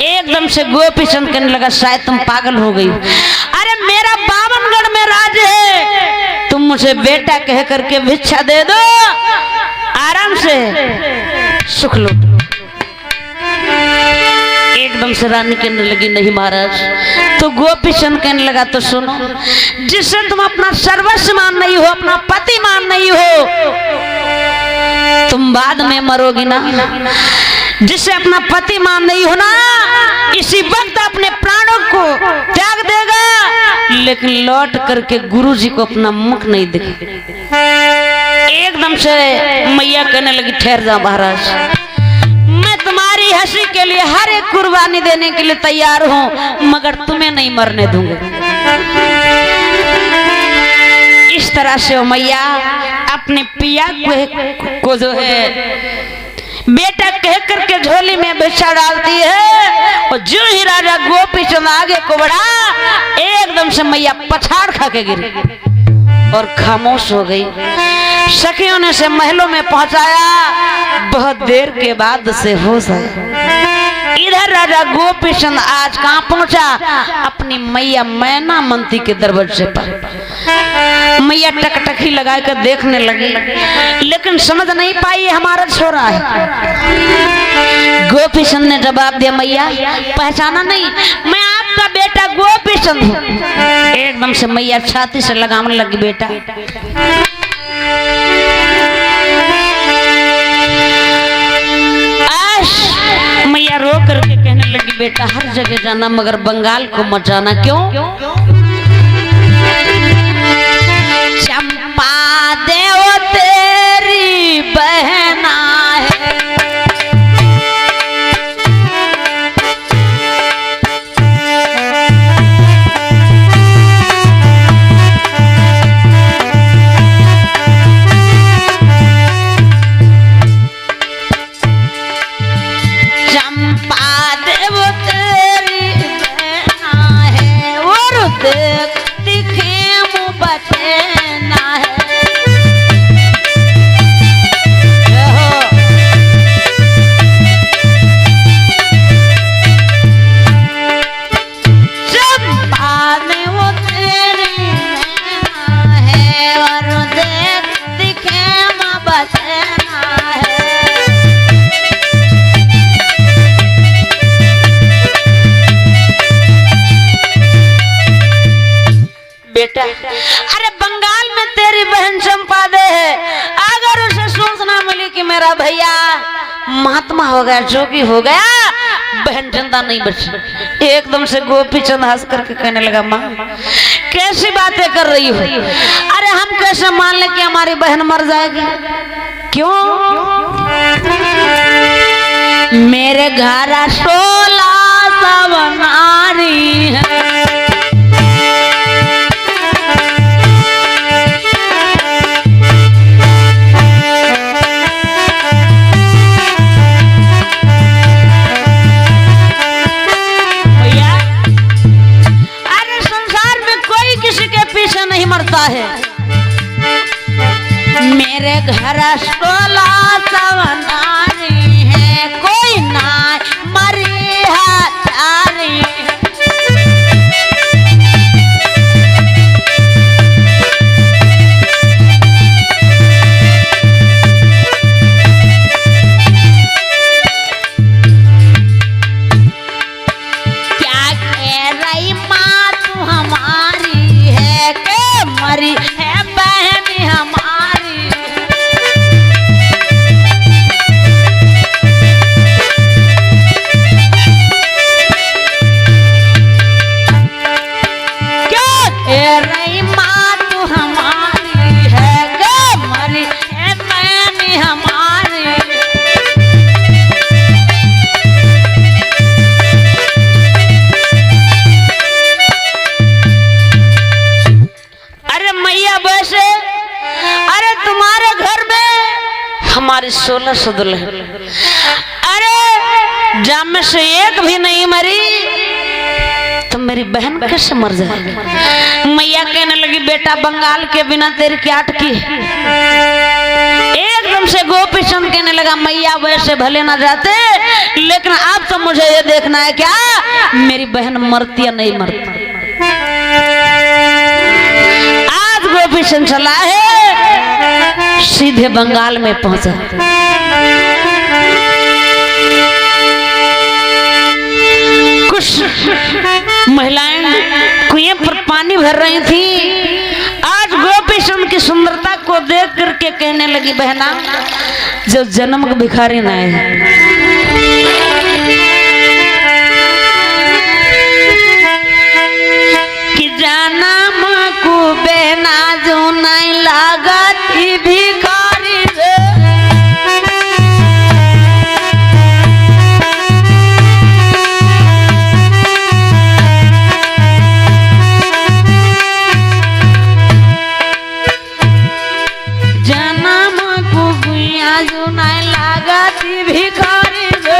एकदम से गोपी चंद कहने लगा, शायद तुम पागल हो गई। अरे मेरा बावनगढ़ में राज है, तुम मुझे बेटा कह करके भिक्षा दे दो, आराम से सुख लो। एकदम से रानी कहने लगी, नहीं महाराज। तो गोपी चंद कहने लगा, तो सुनो, जिसे तुम अपना सर्वस्व मान नहीं हो, अपना पति मान नहीं हो, तुम बाद में मरोगी ना। जिसे अपना पति मान नहीं हो ना, इसी वक्त अपने प्राणों को त्याग देगा, लेकिन लौट करके गुरुजी को अपना मुख नहीं दिखेगा। एकदम से मैया कहने लगी, ठहर जा महाराज, मैं तुम्हारी हंसी के लिए हर एक कुर्बानी देने के लिए तैयार हूँ, मगर तुम्हें नहीं मरने दूंगा। इस तरह से ओ मैया अपने पिया को जो है बेटा कह करके झोली में भिक्षा डालती है, और जो ही राजा गोपी चंद आगे को बढ़ा, एकदम से मैया पछाड़ खा के गिरी और खामोश हो गई। सखियों ने से महलों में पहुंचाया, बहुत देर के बाद से होश आया। इधर राजा गोपी चंद आज कहाँ पहुंचा? अपनी मैया मैना मंती के दरवाजे पर। मैया टकटकी लगाकर देखने लगी, लेकिन समझ नहीं पाई हमारा छोरा है। गोपी चंद ने जवाब दिया, मैया पहचाना नहीं, मैं आपका बेटा गोपी चंद हूँ। एकदम से मैया छाती से लगाने लगी, बेटा मैया रो करके कहने लगी, बेटा हर जगह जाना मगर बंगाल को मत जाना। क्यों? चंपा देव तेरी बहन बेटा अरे बंगाल में तेरी बहन चंपा दे है, अगर उसे सूचना मिली कि मेरा भैया महात्मा हो गया, जोगी हो गया, बहन जिंदा नहीं बची। एकदम से गोपी चंद हंस करके कहने लगा माँ कैसी बातें कर रही हो, अरे हम कैसे मान ले कि हमारी बहन मर जाएगी? क्यों? मेरे घर 16 सवनारी है। है मेरे घर 16 सवनारी है, कोई ना मरी हजारी। क्या कह रही माँ तू हमारी है के मरी है बहन हमारी। क्या कह रही माँ तू हमारी है के मरी है बहन हमारी। अरे मैया वैसे अरे तुम्हारे घर में हमारी 16 सुदल है, अरे जब में से एक भी नहीं मरी तो मेरी बहन कैसे मर जाएगी? मैया कहने लगी बेटा बंगाल के बिना तेरी क्या अटकी। एकदम से गोपी चंद कहने लगा मैया वैसे भले ना जाते, लेकिन अब तो मुझे ये देखना है क्या मेरी बहन मरती या नहीं मरती। गोपी चंद चला है सीधे बंगाल में पहुंचा। कुछ महिलाएं कुएं पर पानी भर रही थी। आज गोपी चंद की सुंदरता को देख करके कहने लगी बहना जो जन्म का भिखारी ना है, कि जाना बेना जो नहीं लागत भिखारी रे। जन्म को गुइया जो नहीं लागत भिखारी रे।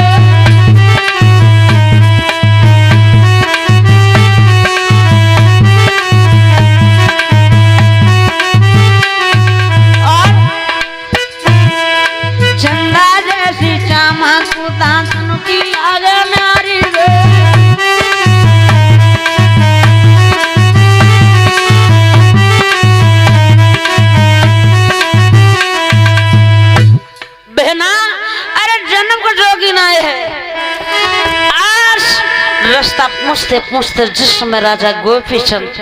रास्ता पूछते पूछते जिस समय राजा गोपी चंद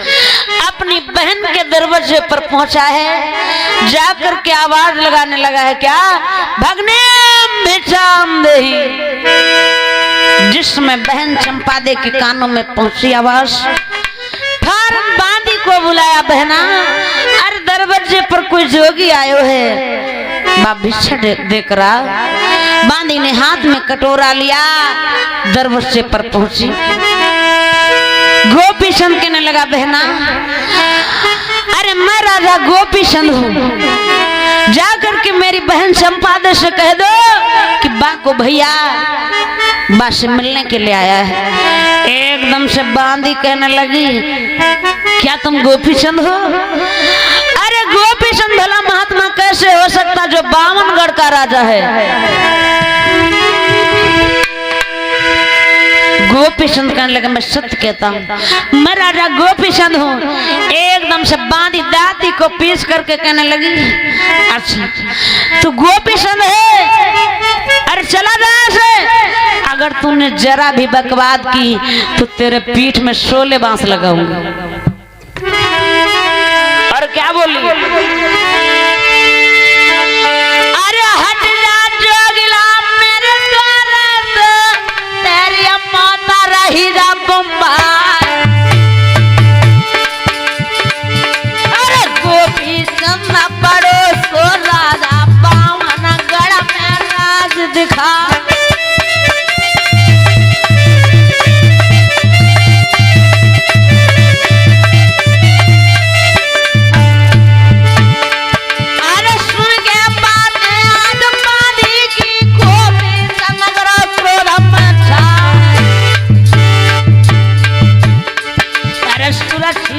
अपनी बहन के दरवाजे पर पहुंचा है, जाकर के आवाज लगाने लगा है क्या भगने भिक्षाम देहि। जिस समय बहन चंपादे के कानों में पहुंची आवाज, फौरन बांदी को बुलाया बहना अरे दरवाजे पर कोई जोगी आयो है, बाप भिक्षा देकर बांदी ने हाथ में कटोरा लिया, दरवाजे पर पहुंची। गोपी चंद कहने लगा बहना अरे मैं राजा गोपी चंद हूँ, जाकर के मेरी बहन चंपादे से कह दो कि बा को भैया बा से मिलने के लिए आया है। एकदम से बांदी कहने लगी क्या तुम गोपी चंद हो? अरे गोपी चंद भला महात्मा कैसे हो सकता जो 52गढ़ का राजा है। गोपी चंद कहने लगा मैं सत्य कहता हूँ मैं राजा गोपी चंद हूँ। एकदम से बांदी दाती को पीस करके कहने लगी अच्छा तू गोपी चंद है, अरे चला जा से, अगर तूने जरा भी बकवाद की तो तेरे पीठ में 16 बांस लगाऊंगा। बोली? अरे हट जा जोगिला मेरे द्वार से, तेरी माता रही जा बम्बाई। अरे गोपी चंद पड़ो सो राजा बावन गढ़ में राज दिखा।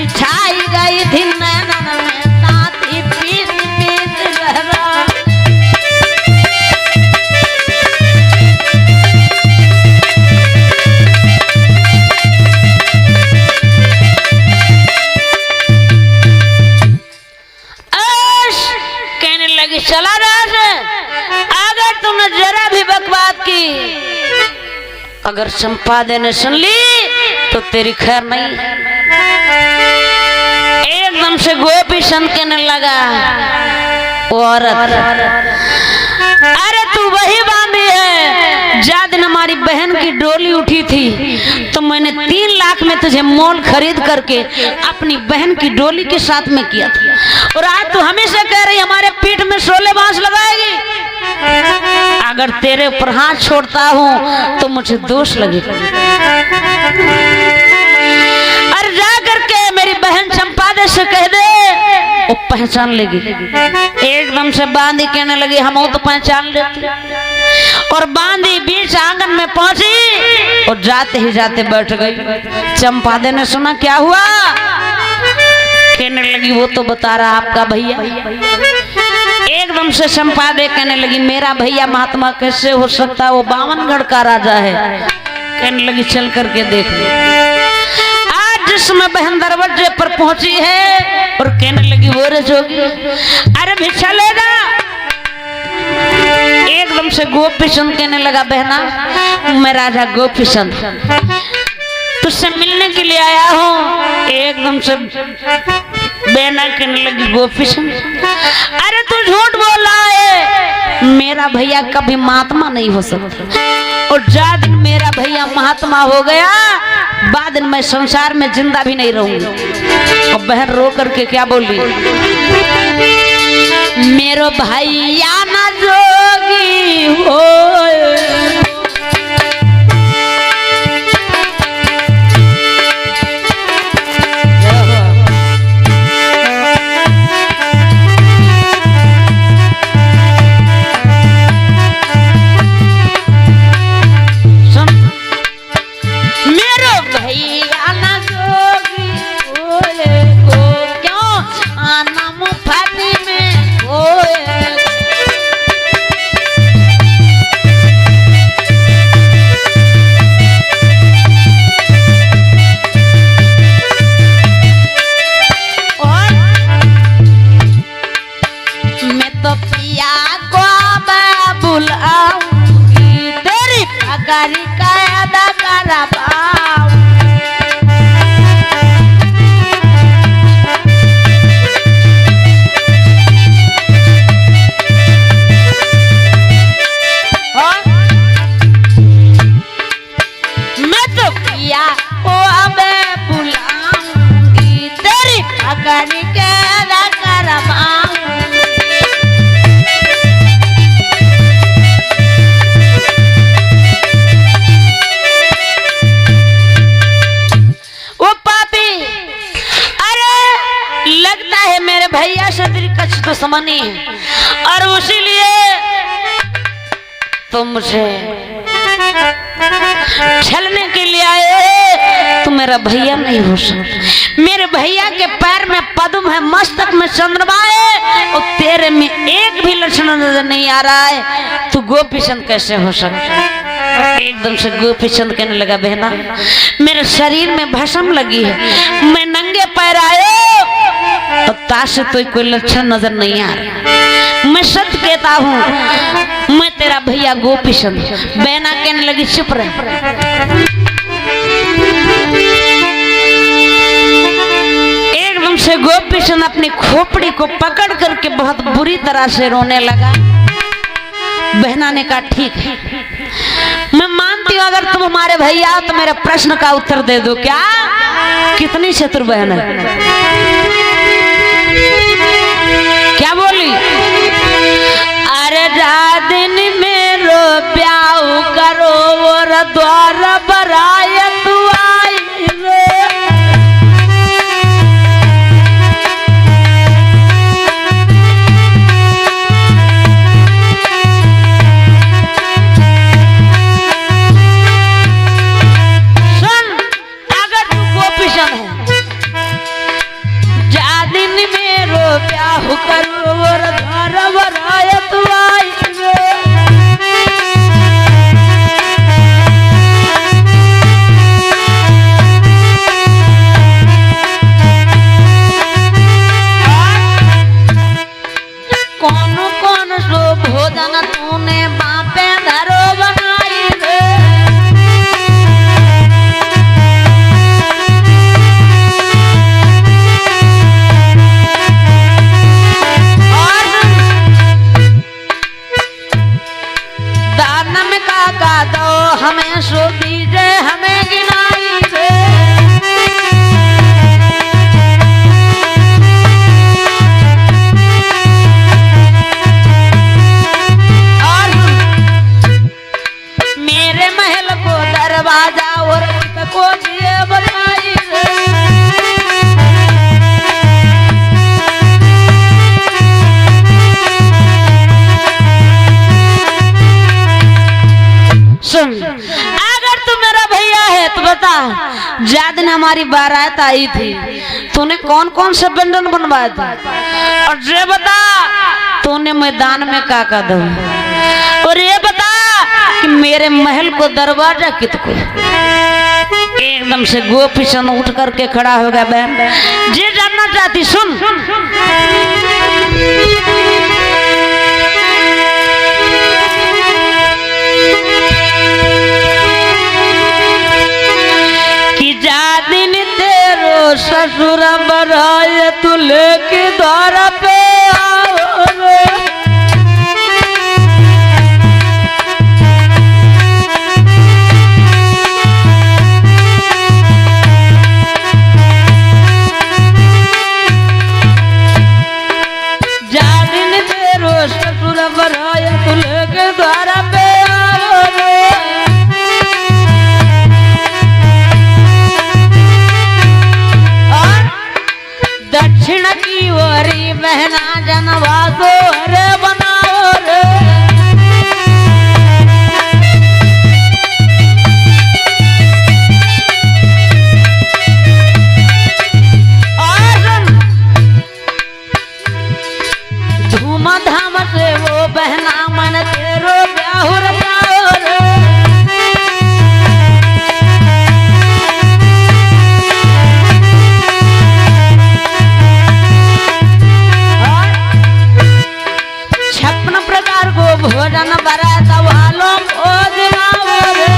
छाई गई थी नैनन में ताती पीस पीस गहरा। कहने लगी चला रहा है, अगर तुमने जरा भी बकवास की, अगर संपादे ने सुन ली तो तेरी खैर नहीं। एकदम से गोपी सन कहने लगा, औरत अरे तू वही बांधी है जा दिन हमारी बहन की डोली उठी थी तो मैंने 3 लाख में तुझे मोल खरीद करके अपनी बहन की डोली के साथ में किया था, और आज तू हमेशा कह रही हमारे पीठ में 16 बांस लगाएगी। अगर तेरे ऊपर हाथ छोड़ता हूँ तो मुझे दोष लगेगा। अरे जा करके मेरी बहन चंपादे से कह दे, वो पहचान लेगी। एकदम से बांदी कहने लगी हम वो तो पहचान लेती, और बांदी बीच आंगन में पहुंची और जाते ही जाते बैठ गई। चंपादे ने सुना क्या हुआ, कहने लगी वो तो बता रहा आपका भैया। एकदम से चंपादे कहने लगी मेरा भैया महात्मा कैसे हो सकता, वो 52गढ़ का राजा है। कहने लगी चल करके देख ले। जिसमें बहन दरवाजे पर पहुंची है और कहने लगी वो रे जोगी, अरे भिक्षा ले जा। एकदम से गोपीचंद कहने लगा बहना मैं राजा गोपीचंद तुझसे मिलने के लिए आया हूँ। एकदम से बहना कहने लगी गोपीचंद अरे तू झूठ बोल रहा है, मेरा भैया कभी महात्मा नहीं हो सकता, और जा दिन मेरा भैया महात्मा हो गया बाद दिन मैं संसार में जिंदा भी नहीं रहूंगी। और बहन रो करके क्या बोली, मेरो भैया ना जोगी हो। दुश्मनी और इसीलिए तुम मुझे छलने के लिए आए, तुम मेरा भैया नहीं हो सकता। मेरे भैया के पैर में पद्म है, मस्तक में चंद्रमा है, और तेरे में एक भी लक्षण नजर नहीं आ रहा है, तू गोपीचंद कैसे हो सकता। एकदम से गोपीचंद कहने लगा बहना मेरे शरीर में भस्म लगी है, मैं नंगे पैर आयो और ताश से तो कोई लक्षण नजर नहीं आ रहा, मैं सत्य कहता हूँ मैं तेरा भैया गोपीचंद। बहना कहने लगी चुप रह। एकदम से गोपी चंद अपनी खोपड़ी को पकड़ करके बहुत बुरी तरह से रोने लगा। बहना ने कहा ठीक है, मैं मानती हूँ अगर तुम हमारे भैया हो तो मेरे प्रश्न का उत्तर दे दो। क्या? कितनी चतुर बहन है। क्या बोली? अरे दिन मेरो ब्याह करो और द्वार बराय तू आई रे। सुन, अगर तू गोपीचंद है, जा दिन मेरो ब्याह करो और द्वार बराय तू आई रे। कौन सो भोजन तूने बापे धरो बनाई रे। और दान में काका दो हमें सो दीजे हमें गिनाई रे। दरवाजा और को दिए बताई रे। सुन, अगर तू मेरा भैया है तो बता, जा दिन हमारी बारात आई थी तूने कौन कौन से व्यंजन बनवाए थे, और ये बता तूने मैदान में का दो, और ये बता कि मेरे महल को दरवाजा कितको। एकदम से गोपीचंद उठ करके खड़ा हो गया। बहन जी जानना चाहती, सुन। कि जा दिन तेरो ससुर बराए तू लेके द्वार पे आओ रे। दक्षिण की ओरी बहना जनवासो रे बनाओ रे। धूमधाम से वो बहना मन तेरो ब्याह रचाओ रे। भोजन बरा तवालो ओ दिलाओ रे।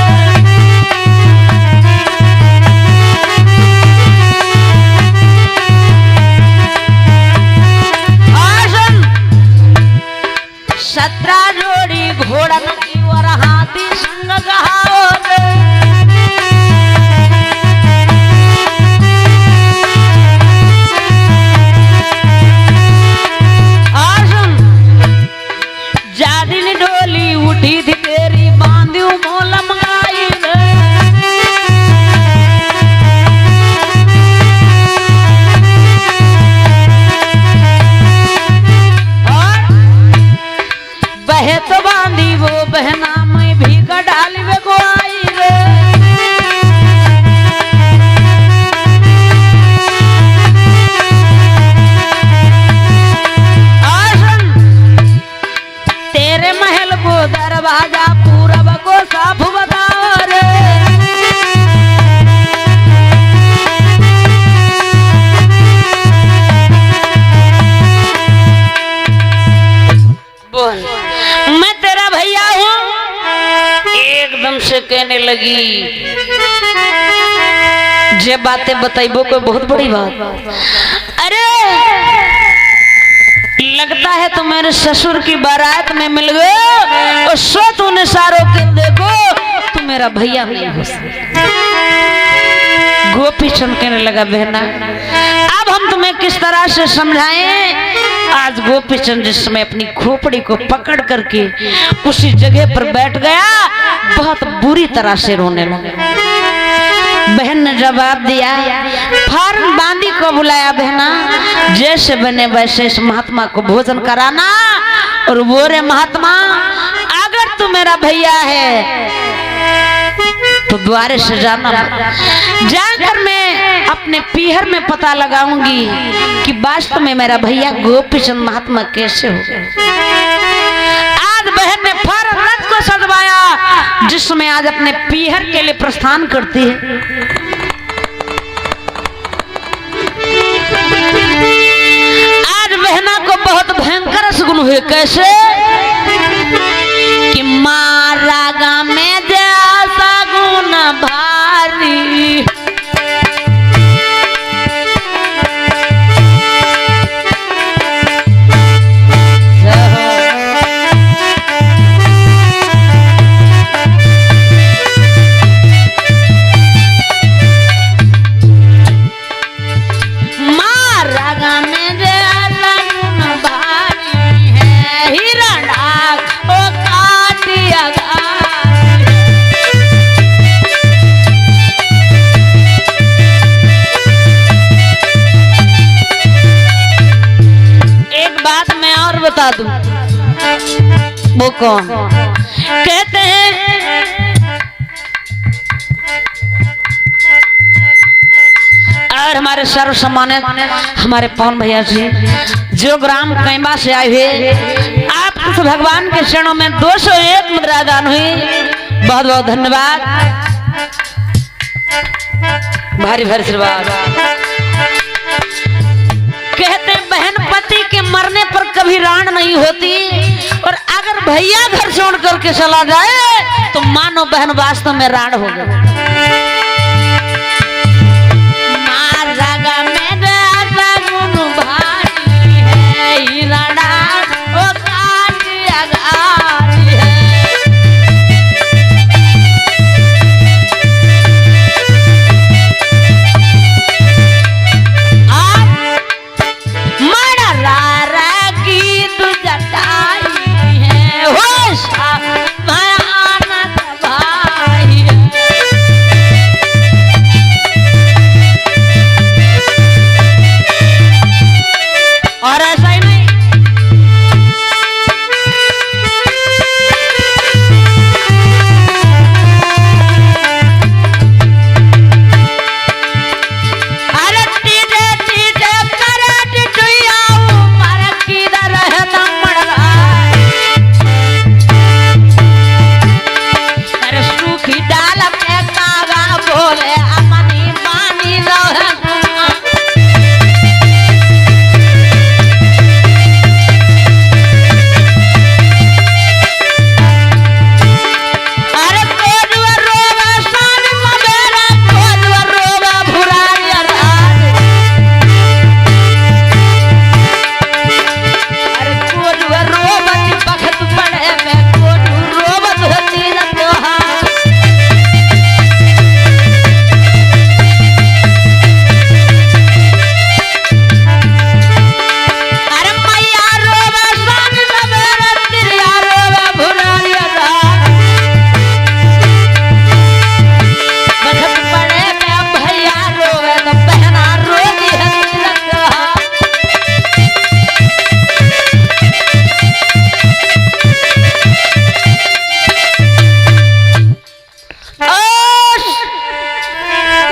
आसन 17 जोड़ी घोड़न की और हाथी संग गहाओ रे। डोली उठी थी तेरी बांधियो मोलम गाई रे। और बहे तो बांधी वो बहना में भी डाली वे को आई रे। दरवाजा पूरब को साफ बताओ रे। बोल, मैं तेरा भैया हूँ। एकदम से कहने लगी, जे बातें बताइबो कोई बहुत बड़ी बात। अरे लगता है तुम मेरे ससुर की बारात में मिल गए और सो तूने सारों के देखो तू मेरा भैया नहीं हो सकता। गोपी चमकने लगा बहना, अब हम तुम्हें किस तरह से समझाएं। आज गोपी चंद जिस समय अपनी खोपड़ी को पकड़ करके उसी जगह पर बैठ गया, बहुत बुरी तरह से रोने लगा। बहन ने जवाब दिया, फार्म बांदी को बुलाया बहना, जैसे बने वैसे इस महात्मा को भोजन कराना और वो रे महात्मा अगर तू मेरा भैया है तो द्वारे से जाना, जाकर मैं अपने पीहर में पता लगाऊंगी कि वास्तव में मेरा भैया गोपीचंद महात्मा कैसे हो गए। आज बहन ने फर रथ को सजवाया जिसमें आज अपने पीहर के लिए प्रस्थान करती है। आज बहना को बहुत भयंकर सगुन हुए, कैसे कि मारा गा में सगुन भारी, बता दूं वो कौन। कहते हैं और हमारे सर्व सम्मानित हमारे पवन भैया जी जो ग्राम कैंबा से आए हुए, आप उस भगवान के चरणों में 201 मुद्रा दान हुई, बहुत बहुत धन्यवाद, भारी भारी आशीर्वाद। कहते बहन पति के मरने पर कभी राण नहीं होती, और अगर भैया घर छोड़ करके चला जाए तो मानो बहन वास्तव में राण हो गई।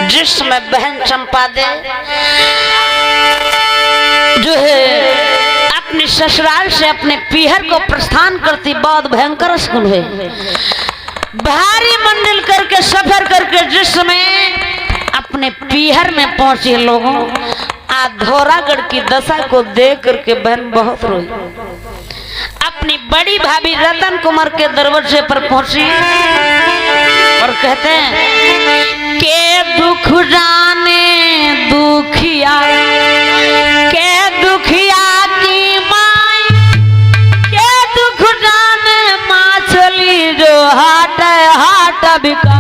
जिसमें बहन चंपा दे जो है अपने ससुराल से अपने पीहर को प्रस्थान करती, बहुत भयंकर स्कूल हुए, भारी मंडल करके सफर करके जिस समय अपने पीहर में पहुंचे लोगों, धौरागढ़ की दशा को देख करके बहन बहुत रोई। अपनी बड़ी भाभी रतन कुमार के दरवाजे पर पहुंची और कहते हैं के दुख जाने दुखिया के दुखिया की माई के दुख जाने माछली जो हाट हाट बिका।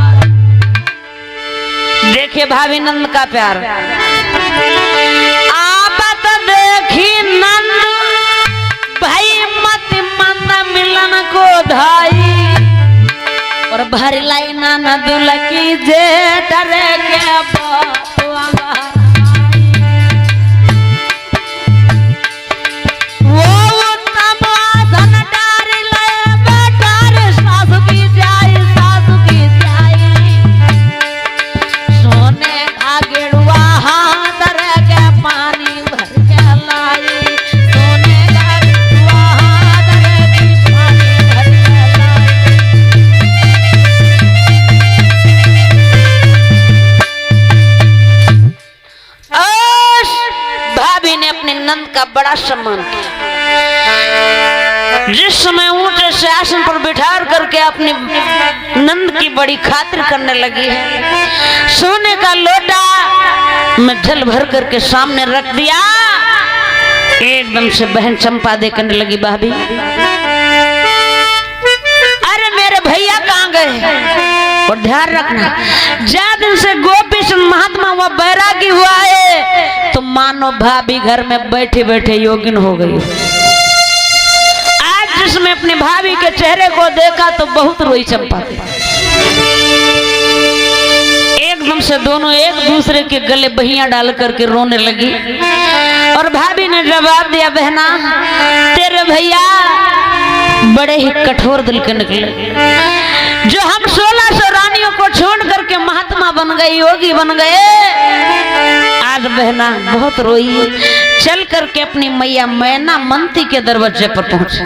देखिए भाभी नंद का प्यार। आपत देखी नंद भाई मत मंद मिलन को धाई और भरी लाई नाना दुलकी जे डरे के बतवा वो उत्तम आसन डारी ले बेटार सासु की जाई सोने का गेड़ुआ हाथ के पानी भर के लाई सोने का गेड़ुआ हाथ के पानी भर के लाई। भाभी ने अपने नंद का बड़ा सम्मान किया। जिस समय ऊंचे से आसन पर बिठा करके अपनी नंद की बड़ी खातिर करने लगी है, सोने का लोटा में जल भर करके सामने रख दिया। एकदम से बहन चंपा दे करने लगी, भाभी अरे मेरे भैया कहाँ गए? और ध्यान रखना, ज्यादा दिन से गोपी चंद महात्मा हुआ बैरागी हुआ है तो मानो भाभी घर में बैठे बैठे योगिन हो गई। आज जिसमें अपने भाभी के चेहरे को देखा तो बहुत रोई चंपा। एकदम से दोनों एक दूसरे के गले बहियां डाल करके रोने लगी और भाभी ने जवाब दिया, बहना तेरे भैया बड़े ही कठोर दिल के निकले। जो हम 1600 रानियों को छोड़ करके महात्मा बन गए, योगी बन गए, आज बहना बहुत रोई। चल करके अपनी मैया मैना मंती के दरवाजे पर पहुंची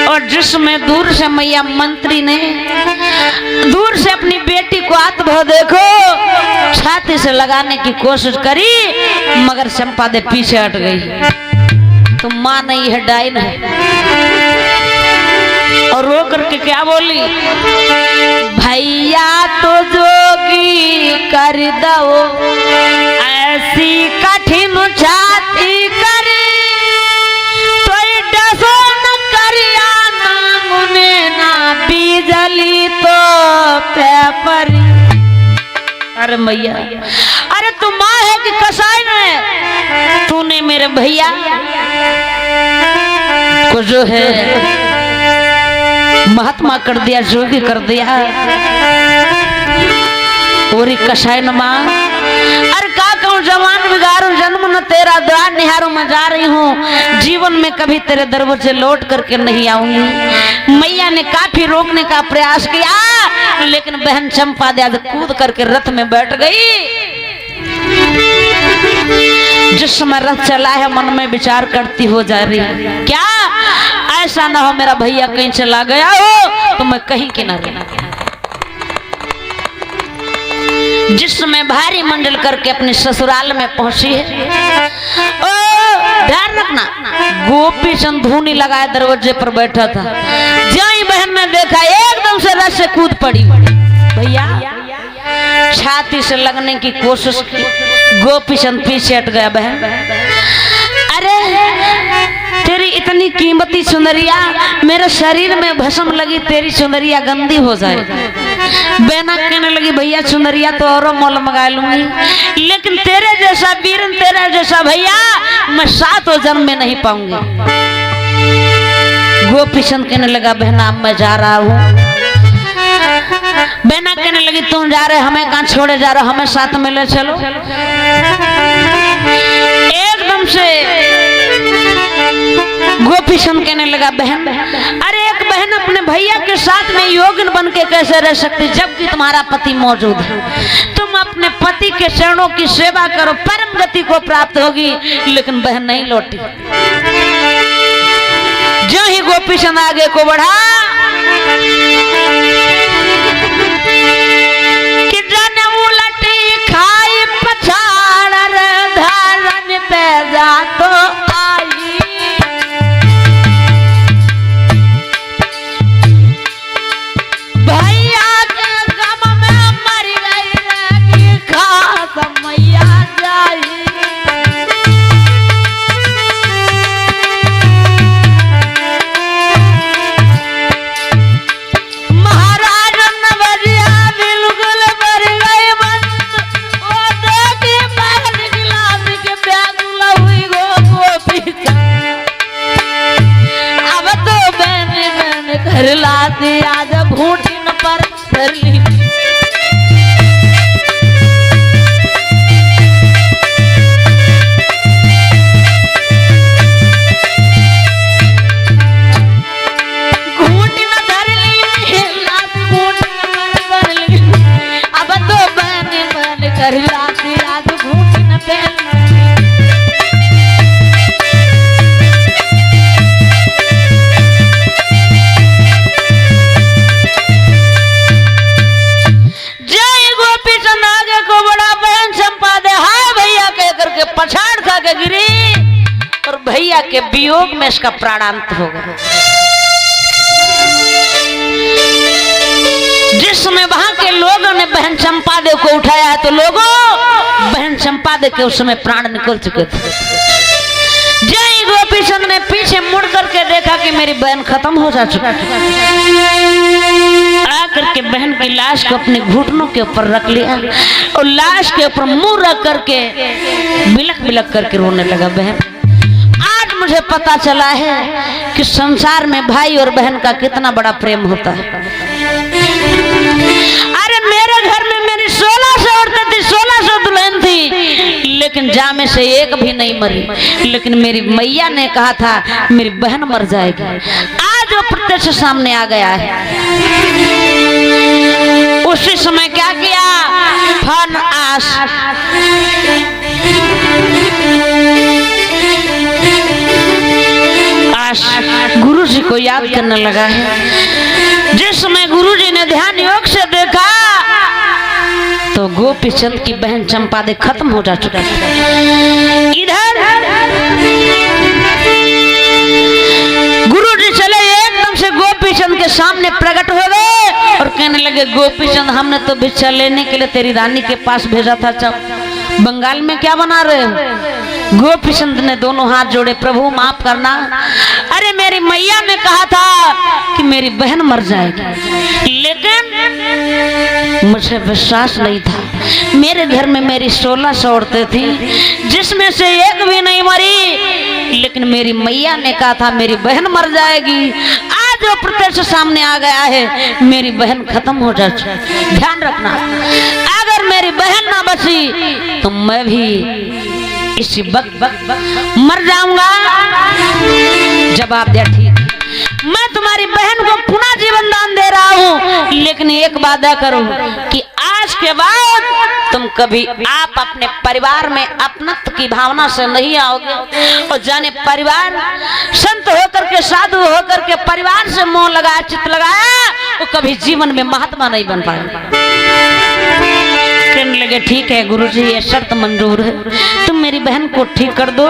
और जिसमें दूर से मैया मंत्री ने दूर से अपनी बेटी को हाथ भर देखो छाती से लगाने की कोशिश करी, मगर चंपा दे पीछे हट गई। तो मां नहीं है, डाइन है। और रो करके क्या बोली, भैया तो जोगी कर दो ऐसी कठिन छाती करी तो डसो न करिया नांगुने ना बीजली तो पेपरी। अरे मैया, अरे तू माँ है कि कसाई है? तूने मेरे भैया को जो है महात्मा कर दिया, जोगी कर दिया और कसाई न मां। अरे का कहूं, जवान बिगाड़ू जन्म न तेरा द्वार निहारू मैं जा रही हूँ, जीवन में कभी तेरे दरवाजे लौट करके नहीं आऊंगी। मैया ने काफी रोकने का प्रयास किया लेकिन बहन चंपा दे कूद करके रथ में बैठ गई। जिस समय रथ चला है मन में विचार करती हो जा रही है, क्या ऐसा ना हो मेरा भैया कहीं चला गया हो तो मैं कहीं की ना रहना। जिस समय भारी मंडल करके अपने ससुराल में पहुंची है, ओ ध्यान रखना, गोपी चंद धूनी लगाए दरवाजे पर बैठा था। जय बहन ने देखा एकदम से रथ से कूद पड़ी। भैया छाती से लगने की कोशिश की, गोपी चंद पीछे हट गया। बहन अरे तेरी इतनी कीमती सुंदरिया मेरे शरीर में भस्म लगी, तेरी सुंदरिया गंदी हो जाए। बहना कहने लगी, भैया सुंदरिया तो और मोल मंगा लूंगी लेकिन तेरे जैसा वीरन, तेरा जैसा भैया मैं 7 जन्म में नहीं पाऊंगी। गोपी चंद कहने लगा, बहना मैं जा रहा हूँ। बहना कहने लगी, तुम जा रहे हमें कहाँ छोड़े जा रहे हो, हमें साथ में ले चलो। एकदम से गोपी चंद कहने लगा, बहन अरे एक बहन अपने भैया के साथ में योगिन बन के कैसे रह सकती जबकि तुम्हारा पति मौजूद है। तुम अपने पति के चरणों की सेवा करो, परम गति को प्राप्त होगी। लेकिन बहन नहीं लौटी। जो ही गोपी चंद आगे को बढ़ा कि जन उलटी खाई पछाड़ धारण पे जा तो आई। भैया के गम में मर गई कि खास मैया जाई। रात आज घूटिन पर धरली। पछाड़ खा के गिरी और भैया के वियोग में इसका प्राणांत हो गया। जिस समय वहां के लोगों ने बहन चंपादेव को उठाया है तो लोगों बहन चंपादेव के उस समय प्राण निकल चुके थे। जय गोपीचंद ने पीछे मुड़ करके देखा कि मेरी बहन खत्म हो जा चुकी। आकर के बहन की लाश को अपने घुटनों के ऊपर रख लिया और लाश के ऊपर मुंह रख करके बिलक बिलक करके रोने लगा। बहन आज मुझे पता चला है कि संसार में भाई और बहन का कितना बड़ा प्रेम होता है। अरे मेरे घर में मेरी 1600 औरतें थी, 1600 दुल्हन थी, लेकिन जामे से एक भी नहीं मरी। लेकिन मेरी मैया ने कहा था मेरी बहन मर जाएगी। आज वो प्रत्यक्ष सामने आ गया है। उसी समय क्या किया? फन आश गुरु जी को याद करने लगा है। जिस समय गुरु जी ने ध्यान योग से देखा तो गोपीचंद की बहन चंपादेव खत्म हो जा चुका है। इधर गुरु जी चले एकदम से गोपीचंद के सामने प्रकट हो गए और कहने लगे गोपीचंद हमने तो भिक्षा लेने के लिए तेरी रानी के पास भेजा था, चल बंगाल में क्या बना रहे हो? गोपीचंद ने दोनों हाथ जोड़े, प्रभु माफ करना। अरे मेरी मैया ने कहा था कि मेरी बहन मर जाएगी, लेकिन मुझे विश्वास नहीं था। मेरे घर में मेरी 1600 औरतें थी जिसमें से एक भी नहीं मरी, लेकिन मेरी मैया ने कहा था मेरी बहन मर जाएगी। आज वो प्रत्यक्ष सामने आ गया है, मेरी बहन खत्म हो जाए। ध्यान रखना, अगर मेरी बहन ना बची तो मैं भी इसी वक्त मर जाऊंगा। जवाब दिया ठीक, मैं तुम्हारी बहन को पुनः जीवन दान दे रहा हूँ, लेकिन एक वादा करो कि आज के बाद तुम कभी आप अपने परिवार में अपनत्व की भावना से नहीं आओगे और जाने परिवार संत होकर के साधु होकर के परिवार से मोह लगाया चित लगाया वो कभी जीवन में महात्मा नहीं बन पाएगा। कहने लगे ठीक है गुरुजी ये शर्त मंजूर है, तुम मेरी बहन को ठीक कर दो।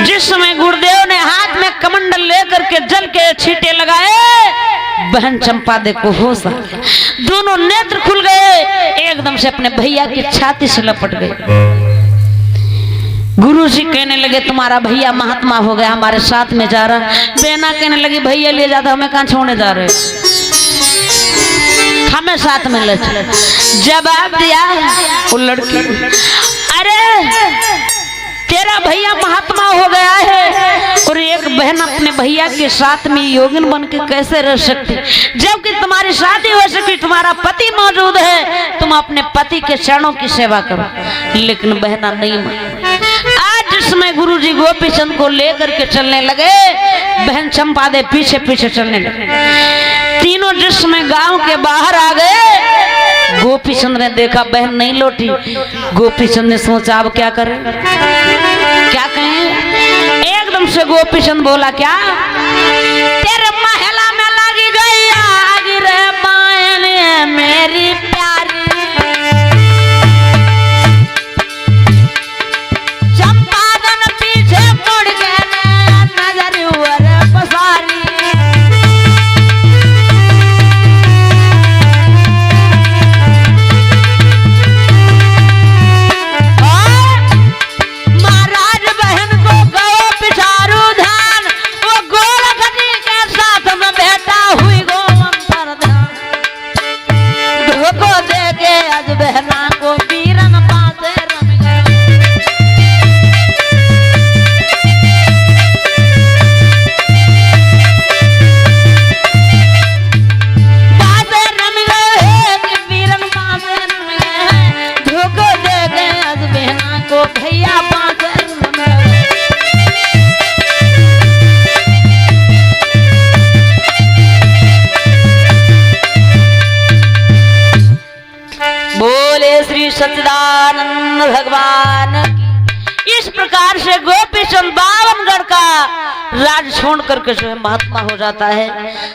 जिस समय गुरुदेव ने हाथ में कमंडल लेकर के जल के छींटे लगाए, बहन चंपादेव को होश आ गया, दोनों नेत्र खुल गए, एकदम से अपने भैया की छाती से लपट गए। गुरुजी कहने लगे तुम्हारा भैया महात्मा हो गया, हमारे साथ में जा रहा। बेना कहने लगी भैया ले जाता, हमें कहाँ छोड़ने जा रहे, हमें साथ में ले चले। जवाब दिया वो लड़की, अरे तेरा भैया महात्मा हो गया है और एक बहन अपने भैया के साथ में योगिन बन के कैसे रह सकती, जबकि तुम्हारी शादी हो सकती, तुम्हारा पति मौजूद है, तुम अपने पति के चरणों की सेवा करो। लेकिन बहना नहीं मानी। आज जिसमें गुरुजी गोपीचंद को लेकर के चलने लगे, बहन चंपादेव पीछे पीछे चलने लगे। तीनों जिसमें गांव के बाहर आ गए, गोपीचंद ने देखा बहन नहीं लौटी। गोपीचंद ने सोचा अब क्या करें, क्या कहें। एकदम से गोपीचंद बोला क्या, तेरे महला में लगी गई आग रे बायन मेरी प्यारी, चंपादन पीछे मुड़ गए नजर ऊपर पसारी। महाराज बहन को गए पिछारू धान, वो गोरखनी कृष्ण भगवान की। इस प्रकार से गोपी चंद 52 गढ़ का राज छोड़ करके जो है महात्मा हो जाता है।